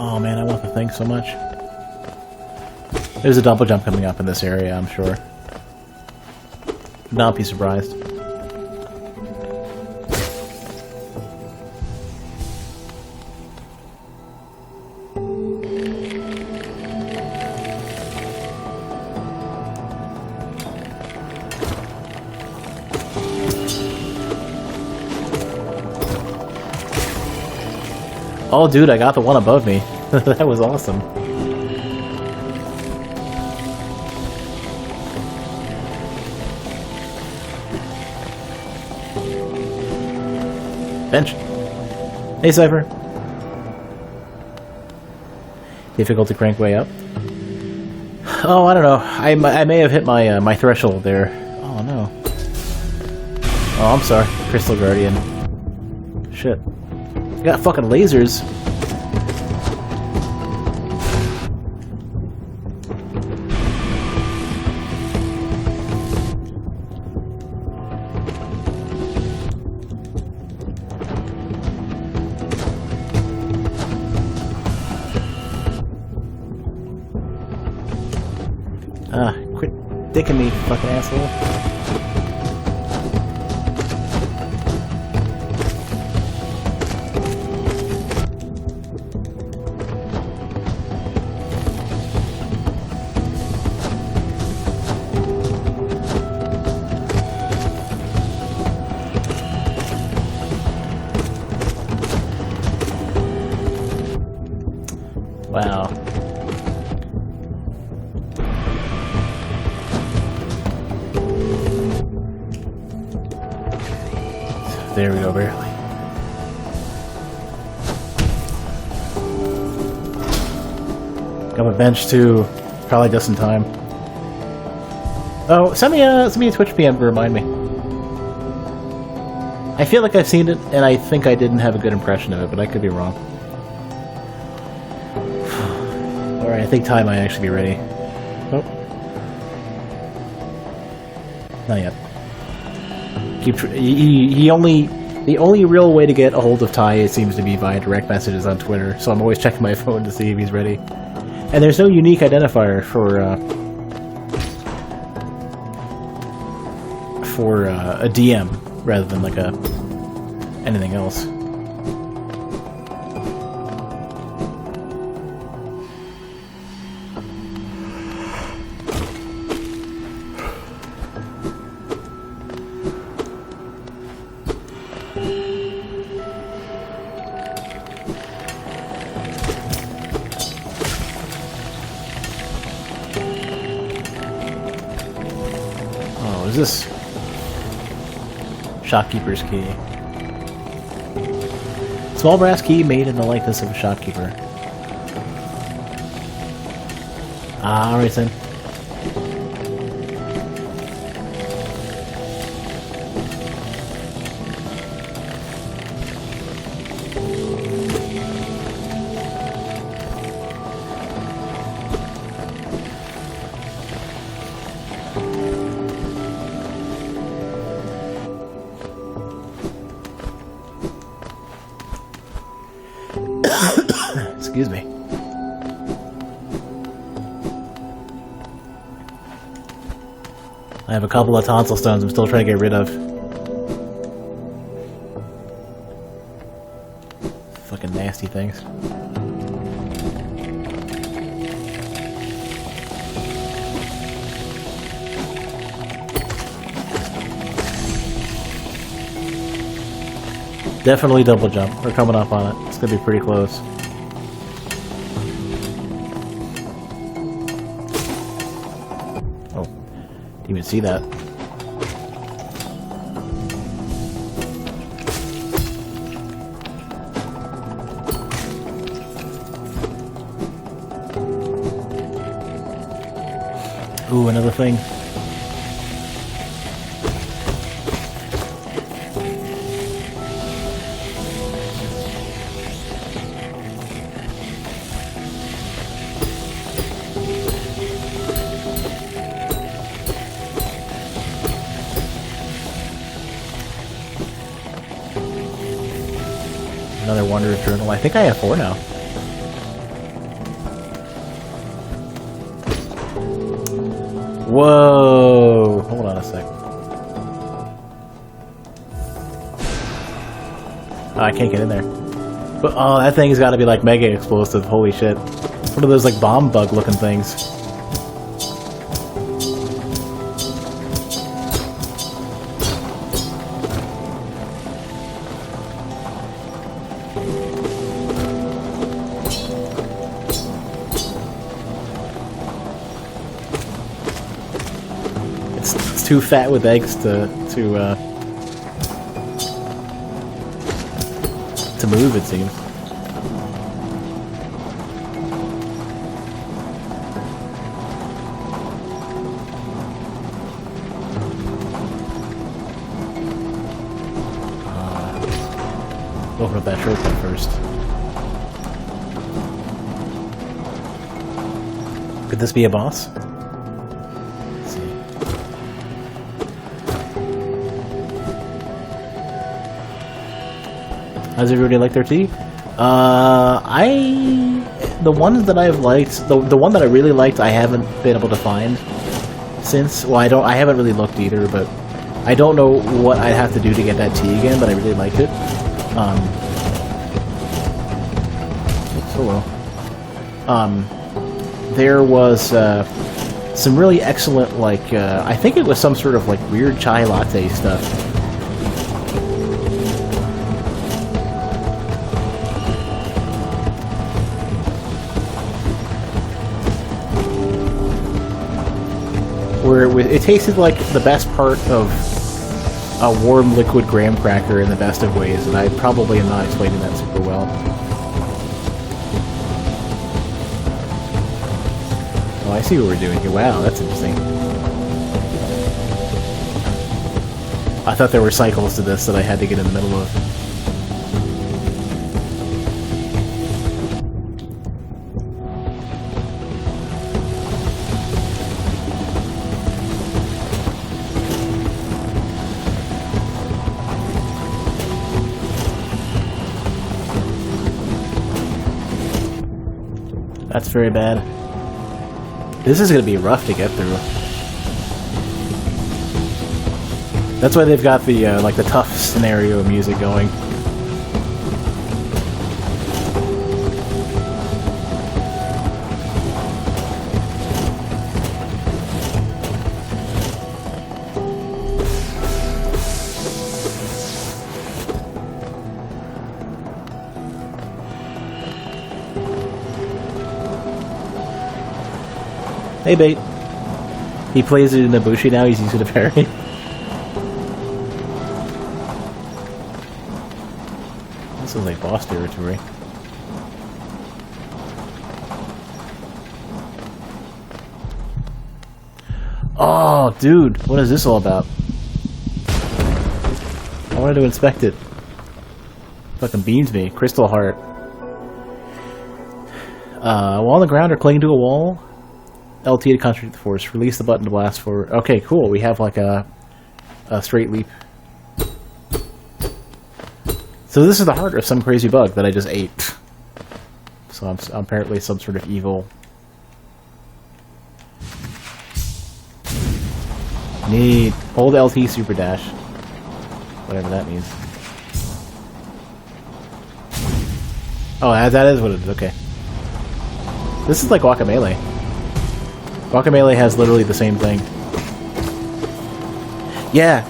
Oh man, I want the thing so much. There's a double jump coming up in this area, I'm sure. Not be surprised. Oh dude, I got the one above me. That was awesome. Bench. Hey, Cypher. Difficulty crank way up. Oh, I don't know. I may have hit my my threshold there. Oh no. Oh, I'm sorry, Crystal Guardian. Shit. You got fucking lasers. Ah, quit dicking me, fucking asshole. Wow. There we go, barely. Got my bench too, probably just in time. Oh, send me a Twitch PM to remind me. I feel like I've seen it, and I think I didn't have a good impression of it, but I could be wrong. Alright, I think Ty might actually be ready. Oh. Not yet. The only real way to get a hold of Ty, it seems to be via direct messages on Twitter, so I'm always checking my phone to see if he's ready. And there's no unique identifier for a DM rather than like anything else. is this? Shopkeeper's key. Small brass key made in the likeness of a shopkeeper. Ah, alright then. Excuse me. I have a couple of tonsil stones I'm still trying to get rid of. Fucking nasty things. Definitely double jump. We're coming up on it. It's gonna be pretty close. Oh, didn't even see that. Ooh, another thing. Another Wanderer's Journal. I think I have 4 now. Whoa! Hold on a sec. Oh, I can't get in there. But, oh, that thing's gotta be like mega explosive. Holy shit. One of those like bomb bug looking things. It's too fat with eggs to move, it seems. Open up that trophy first. Could this be a boss? Let's see. How's everybody like their tea? The ones that I've liked, the one that I really liked, I haven't been able to find since. Well, I haven't really looked either, but I don't know what I'd have to do to get that tea again. But I really liked it. There was some really excellent, like, I think it was some sort of like weird chai latte stuff. Where it tasted like the best part of a warm liquid graham cracker in the best of ways, and I probably am not explaining that super well. Oh, I see what we're doing here. Wow, that's interesting. I thought there were cycles to this that I had to get in the middle of. That's very bad. This is going to be rough to get through. That's why they've got the like the tough scenario music going. Hey, bait. He plays it in Ibushi now, he's using a parry. Feels like boss territory. Oh, dude, what is this all about? I wanted to inspect it. Fucking beams me. Crystal heart. While on the ground or clinging to a wall, LT to concentrate the force. Release the button to blast forward. Okay, cool. We have like a straight leap. So this is the heart of some crazy bug that I just ate. So I'm apparently some sort of evil. Neat. Hold LT super dash. Whatever that means. Oh, that is what it is. Okay. This is like Guacamelee. Guacamelee has literally the same thing. Yeah,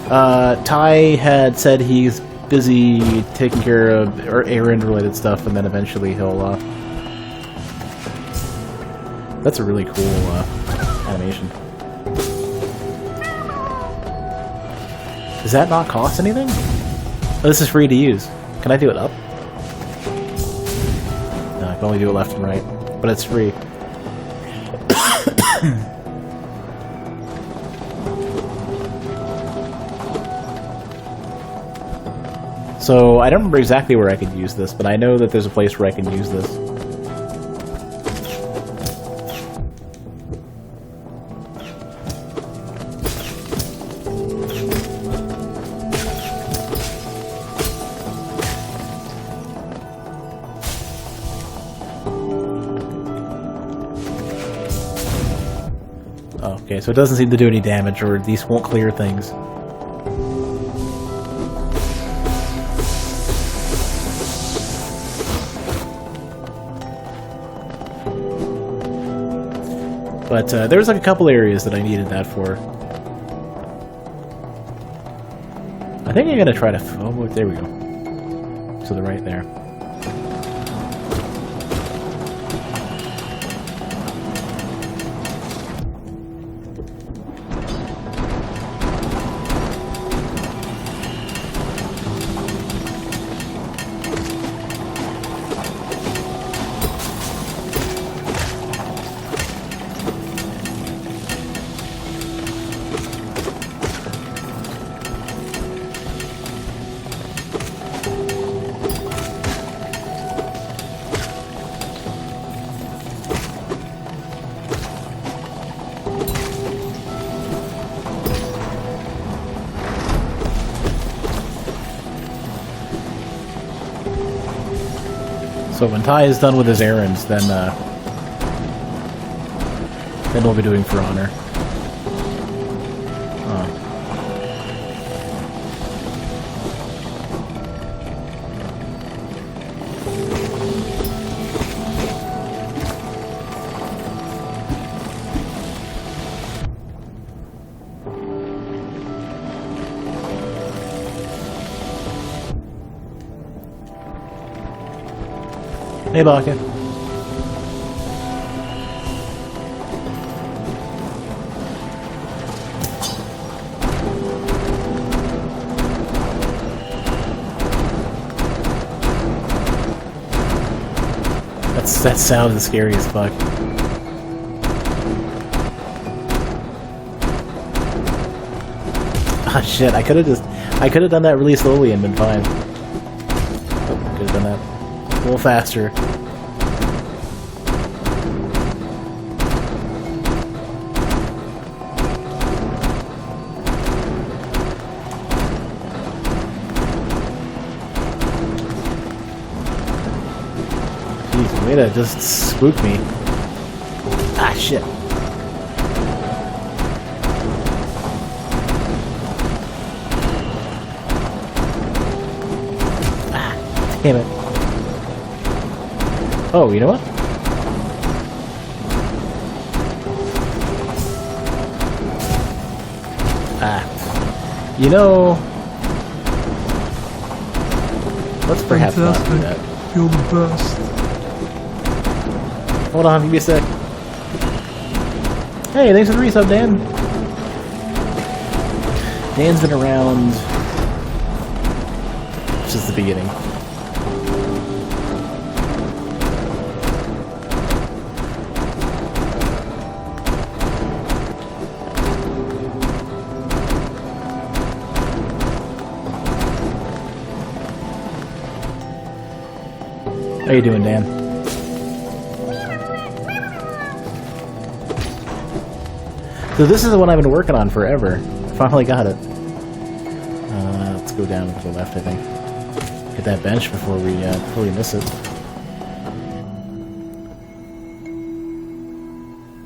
Ty had said he's busy taking care of errand-related stuff, and then eventually he'll, That's a really cool, animation. Does that not cost anything? Oh, this is free to use. Can I do it up? No, I can only do it left and right. But it's free. So, I don't remember exactly where I could use this, but I know that there's a place where I can use this. Okay, so it doesn't seem to do any damage, or these won't clear things. But there's like a couple areas that I needed that for. I think I'm gonna try to... Oh, there we go. To the right there. So when Ty is done with his errands, then we'll be doing For Honor. Hey, Baka. That sound is scary as fuck. Ah, shit! I could have done that really slowly and been fine. Could have done that a little faster. Jeez, way to just spook me. Ah, shit. Ah, damn it. Oh, you know what? Ah. You know... Let's perhaps not do that. You're the best. Hold on, give me a sec. Hey, thanks for the resub, Dan. Dan's been around since the beginning. How you doing, Dan? So this is the one I've been working on forever. Finally got it. Let's go down to the left, I think. Get that bench before we miss it.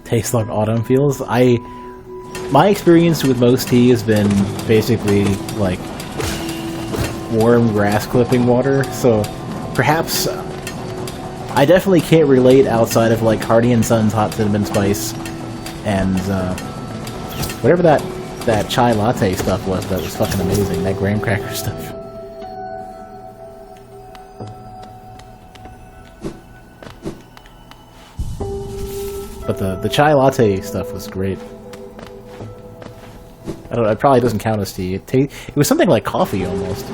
Tastes like autumn feels. My experience with most tea has been basically like warm grass clipping water, so perhaps I definitely can't relate outside of like Hardy and Sons hot cinnamon spice and whatever that chai latte stuff was. That was fucking amazing. That graham cracker stuff. But the chai latte stuff was great. I don't know, it probably doesn't count as tea. It was something like coffee almost.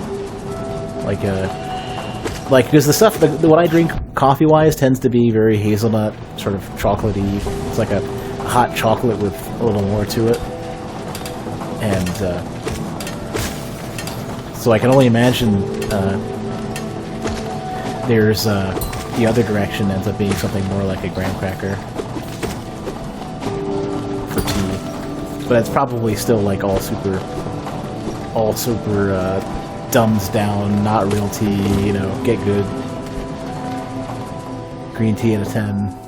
Like because the stuff, what I drink coffee-wise tends to be very hazelnut, sort of chocolatey. It's like a hot chocolate with a little more to it. And so I can only imagine there's the other direction ends up being something more like a graham cracker for tea. But it's probably still like all super dumbs down, not real tea, you know, get good. Green tea out of 10.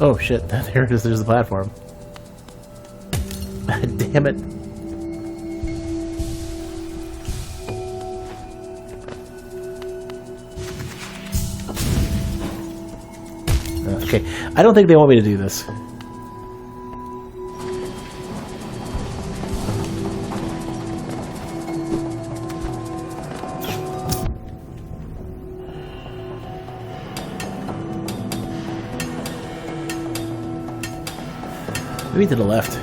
Oh shit, there it is, there's the platform. Damn it. Okay, I don't think they want me to do this. Maybe to the left.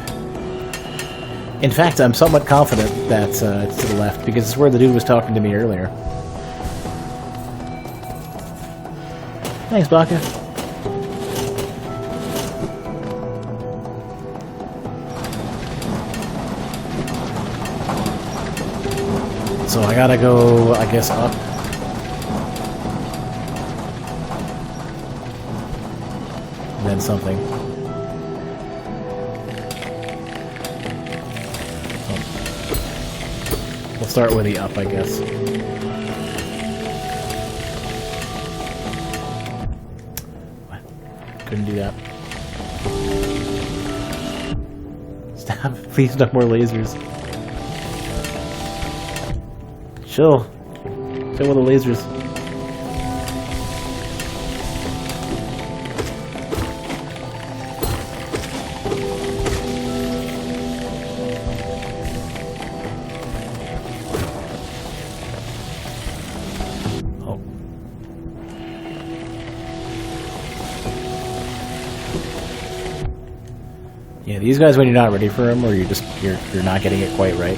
In fact, I'm somewhat confident that it's to the left, because it's where the dude was talking to me earlier. Thanks, Baka. So I gotta go, I guess, up. And then something. We'll start with the up, I guess. What? Couldn't do that. Stop. Please, no more lasers. Chill. Chill with the lasers. Yeah, these guys, when you're not ready for them, or you're not getting it quite right,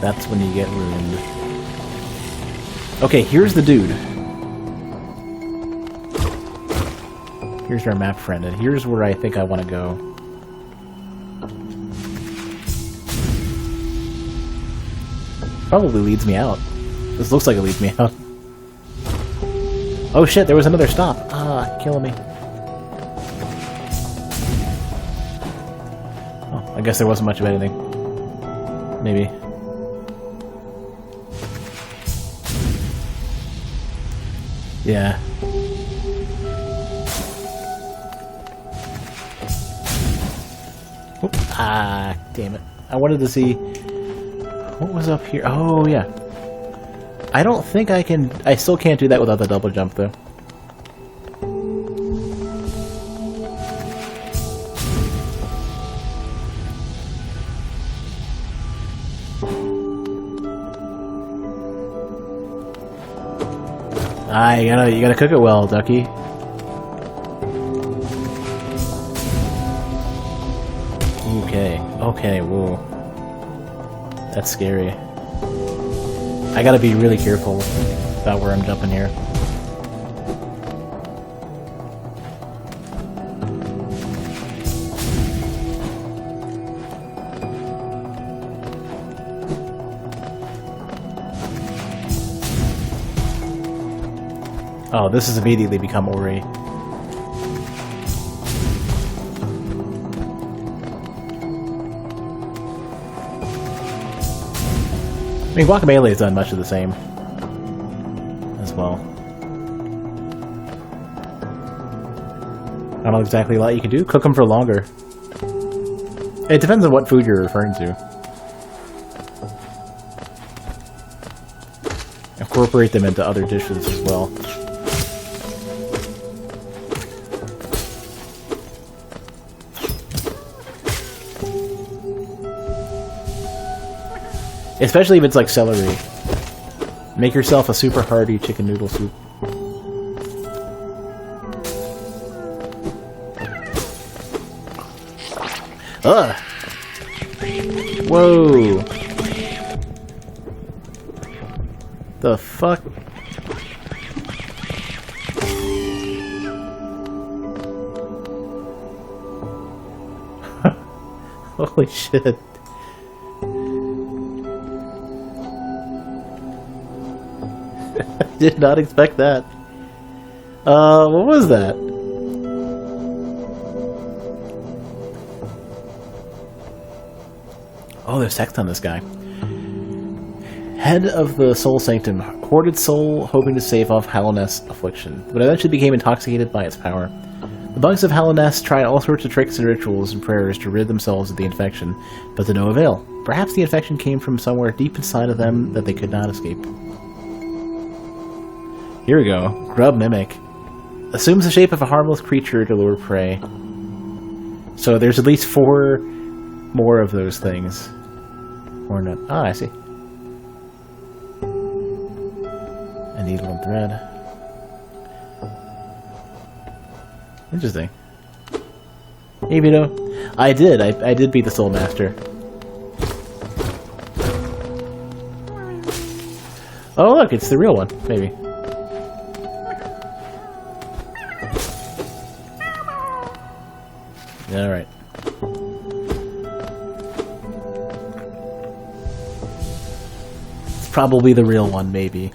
that's when you get ruined. Okay, here's the dude. Here's our map friend, and here's where I think I want to go. Probably leads me out. This looks like it leads me out. Oh shit, there was another stop. Ah, killing me. Oh, I guess there wasn't much of anything. Maybe. Yeah. Oop. Ah, damn it. I wanted to see what was up here. Oh, yeah. I don't think I can... I still can't do that without the double jump, though. Ah, you gotta cook it well, Ducky. Okay, whoa. That's scary. I gotta be really careful about where I'm jumping here. Oh, this has immediately become Ori. I mean, Guacamelee has done much of the same as well. I don't know exactly a lot you can do. Cook them for longer. It depends on what food you're referring to. Incorporate them into other dishes as well. Especially if it's like celery. Make yourself a super hearty chicken noodle soup. Ugh! Whoa! The fuck? Holy shit. Did not expect that. What was that? Oh, there's text on this guy. Head of the Soul Sanctum, hoarded soul hoping to save off Hallownest's affliction, but eventually became intoxicated by its power. The monks of Hallownest tried all sorts of tricks and rituals and prayers to rid themselves of the infection, but to no avail. Perhaps the infection came from somewhere deep inside of them that they could not escape. Here we go. Grub Mimic. Assumes the shape of a harmless creature to lure prey. So there's at least 4 more of those things. Or not. Ah, I see. A needle and thread. Interesting. Hey, Vito. I did. I did beat the Soul Master. Oh, look. It's the real one. Maybe. Alright. It's probably the real one, maybe.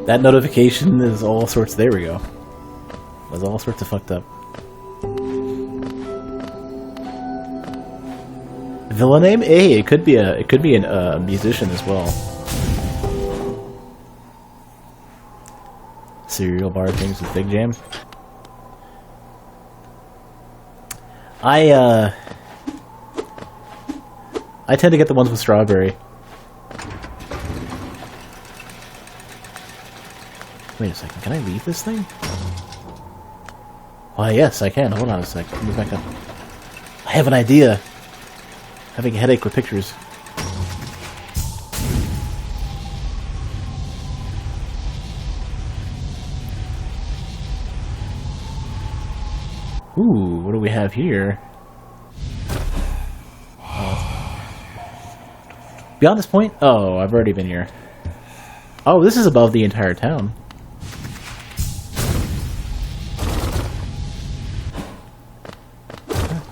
That notification is all sorts. There we go. Was all sorts of fucked up. Villain name? Hey, it could be a musician as well. Cereal bar things with Big Jam. I tend to get the ones with strawberry. Wait a second, can I leave this thing? Why, yes, I can. Hold on a sec. Let me back up. I have an idea. Having a headache with pictures. Ooh, what do we have here? Beyond this point? Oh, I've already been here. Oh, this is above the entire town.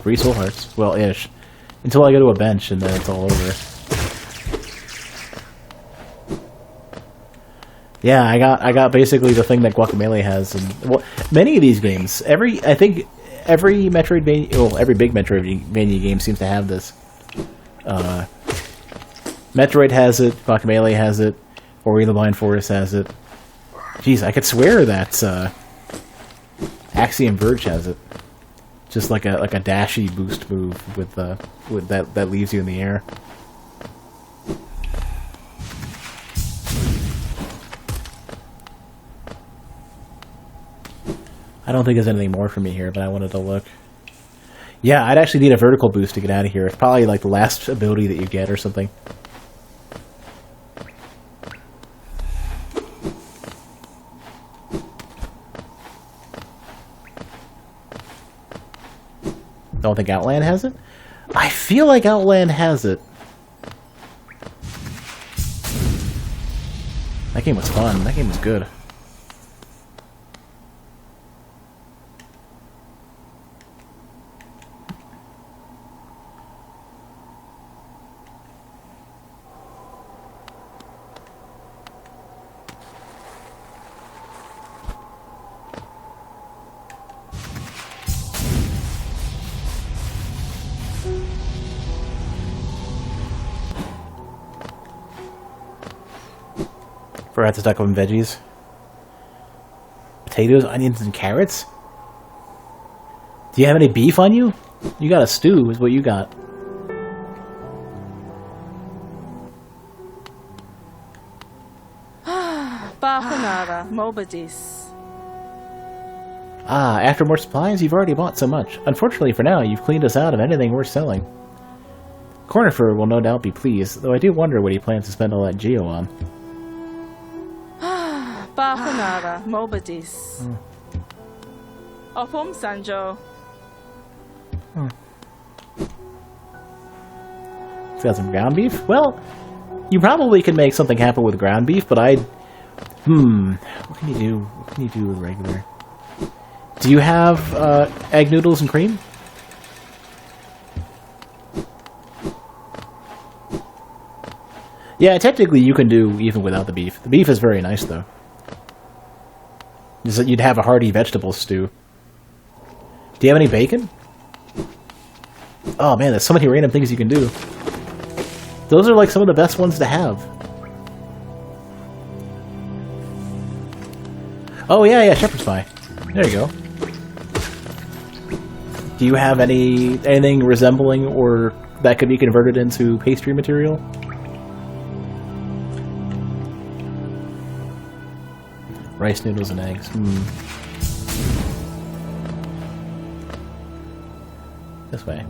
Free soul hearts. Well, ish. Until I go to a bench and then it's all over. Yeah, I got basically the thing that Guacamelee has, and well, many of these games. I think every Metroidvania, well, every big Metroidvania game seems to have this. Metroid has it. Guacamelee has it. Ori the Blind Forest has it. Jeez, I could swear that Axiom Verge has it. Just like a dashy boost move with that leaves you in the air. I don't think there's anything more for me here, but I wanted to look. Yeah, I'd actually need a vertical boost to get out of here. It's probably like the last ability that you get or something. Don't think Outland has it? I feel like Outland has it. That game was fun. That game was good. Forgot to stock up on veggies. Potatoes, onions, and carrots? Do you have any beef on you? You got a stew, is what you got. Bahanara, Mobadis. Ah, after more supplies, you've already bought so much. Unfortunately for now, you've cleaned us out of anything worth selling. Cornifer will no doubt be pleased, though I do wonder what he plans to spend all that geo on. Bahanara, Mobadis. Opum Sanjo. It's got some ground beef? Well, you probably can make something happen with ground beef, but I'd... What can you do? What can you do with regular? Do you have egg noodles and cream? Yeah, technically you can do even without the beef. The beef is very nice, though. Just that you'd have a hearty vegetable stew. Do you have any bacon? Oh man, there's so many random things you can do. Those are like some of the best ones to have. Oh yeah, shepherd's pie. There you go. Do you have anything resembling or that could be converted into pastry material? Rice noodles and eggs. This way.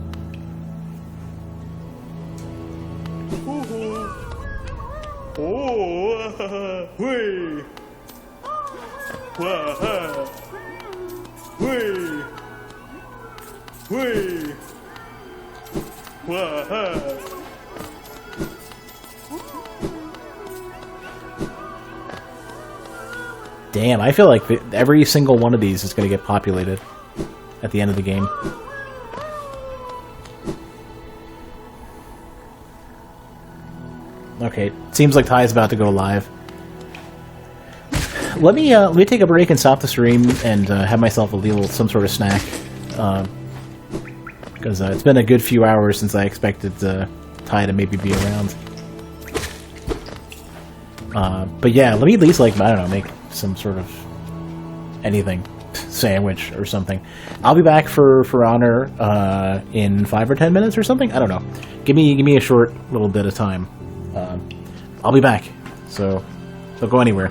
Damn, I feel like every single one of these is going to get populated at the end of the game. Okay, seems like Ty's about to go live. Let me take a break and stop the stream and have myself some sort of snack. Because it's been a good few hours since I expected Ty to maybe be around. But yeah, let me at least, like, I don't know, make some sort of anything, sandwich or something. I'll be back for Honor in 5 or 10 minutes or something. I don't know. Give me a short little bit of time. I'll be back. So don't go anywhere.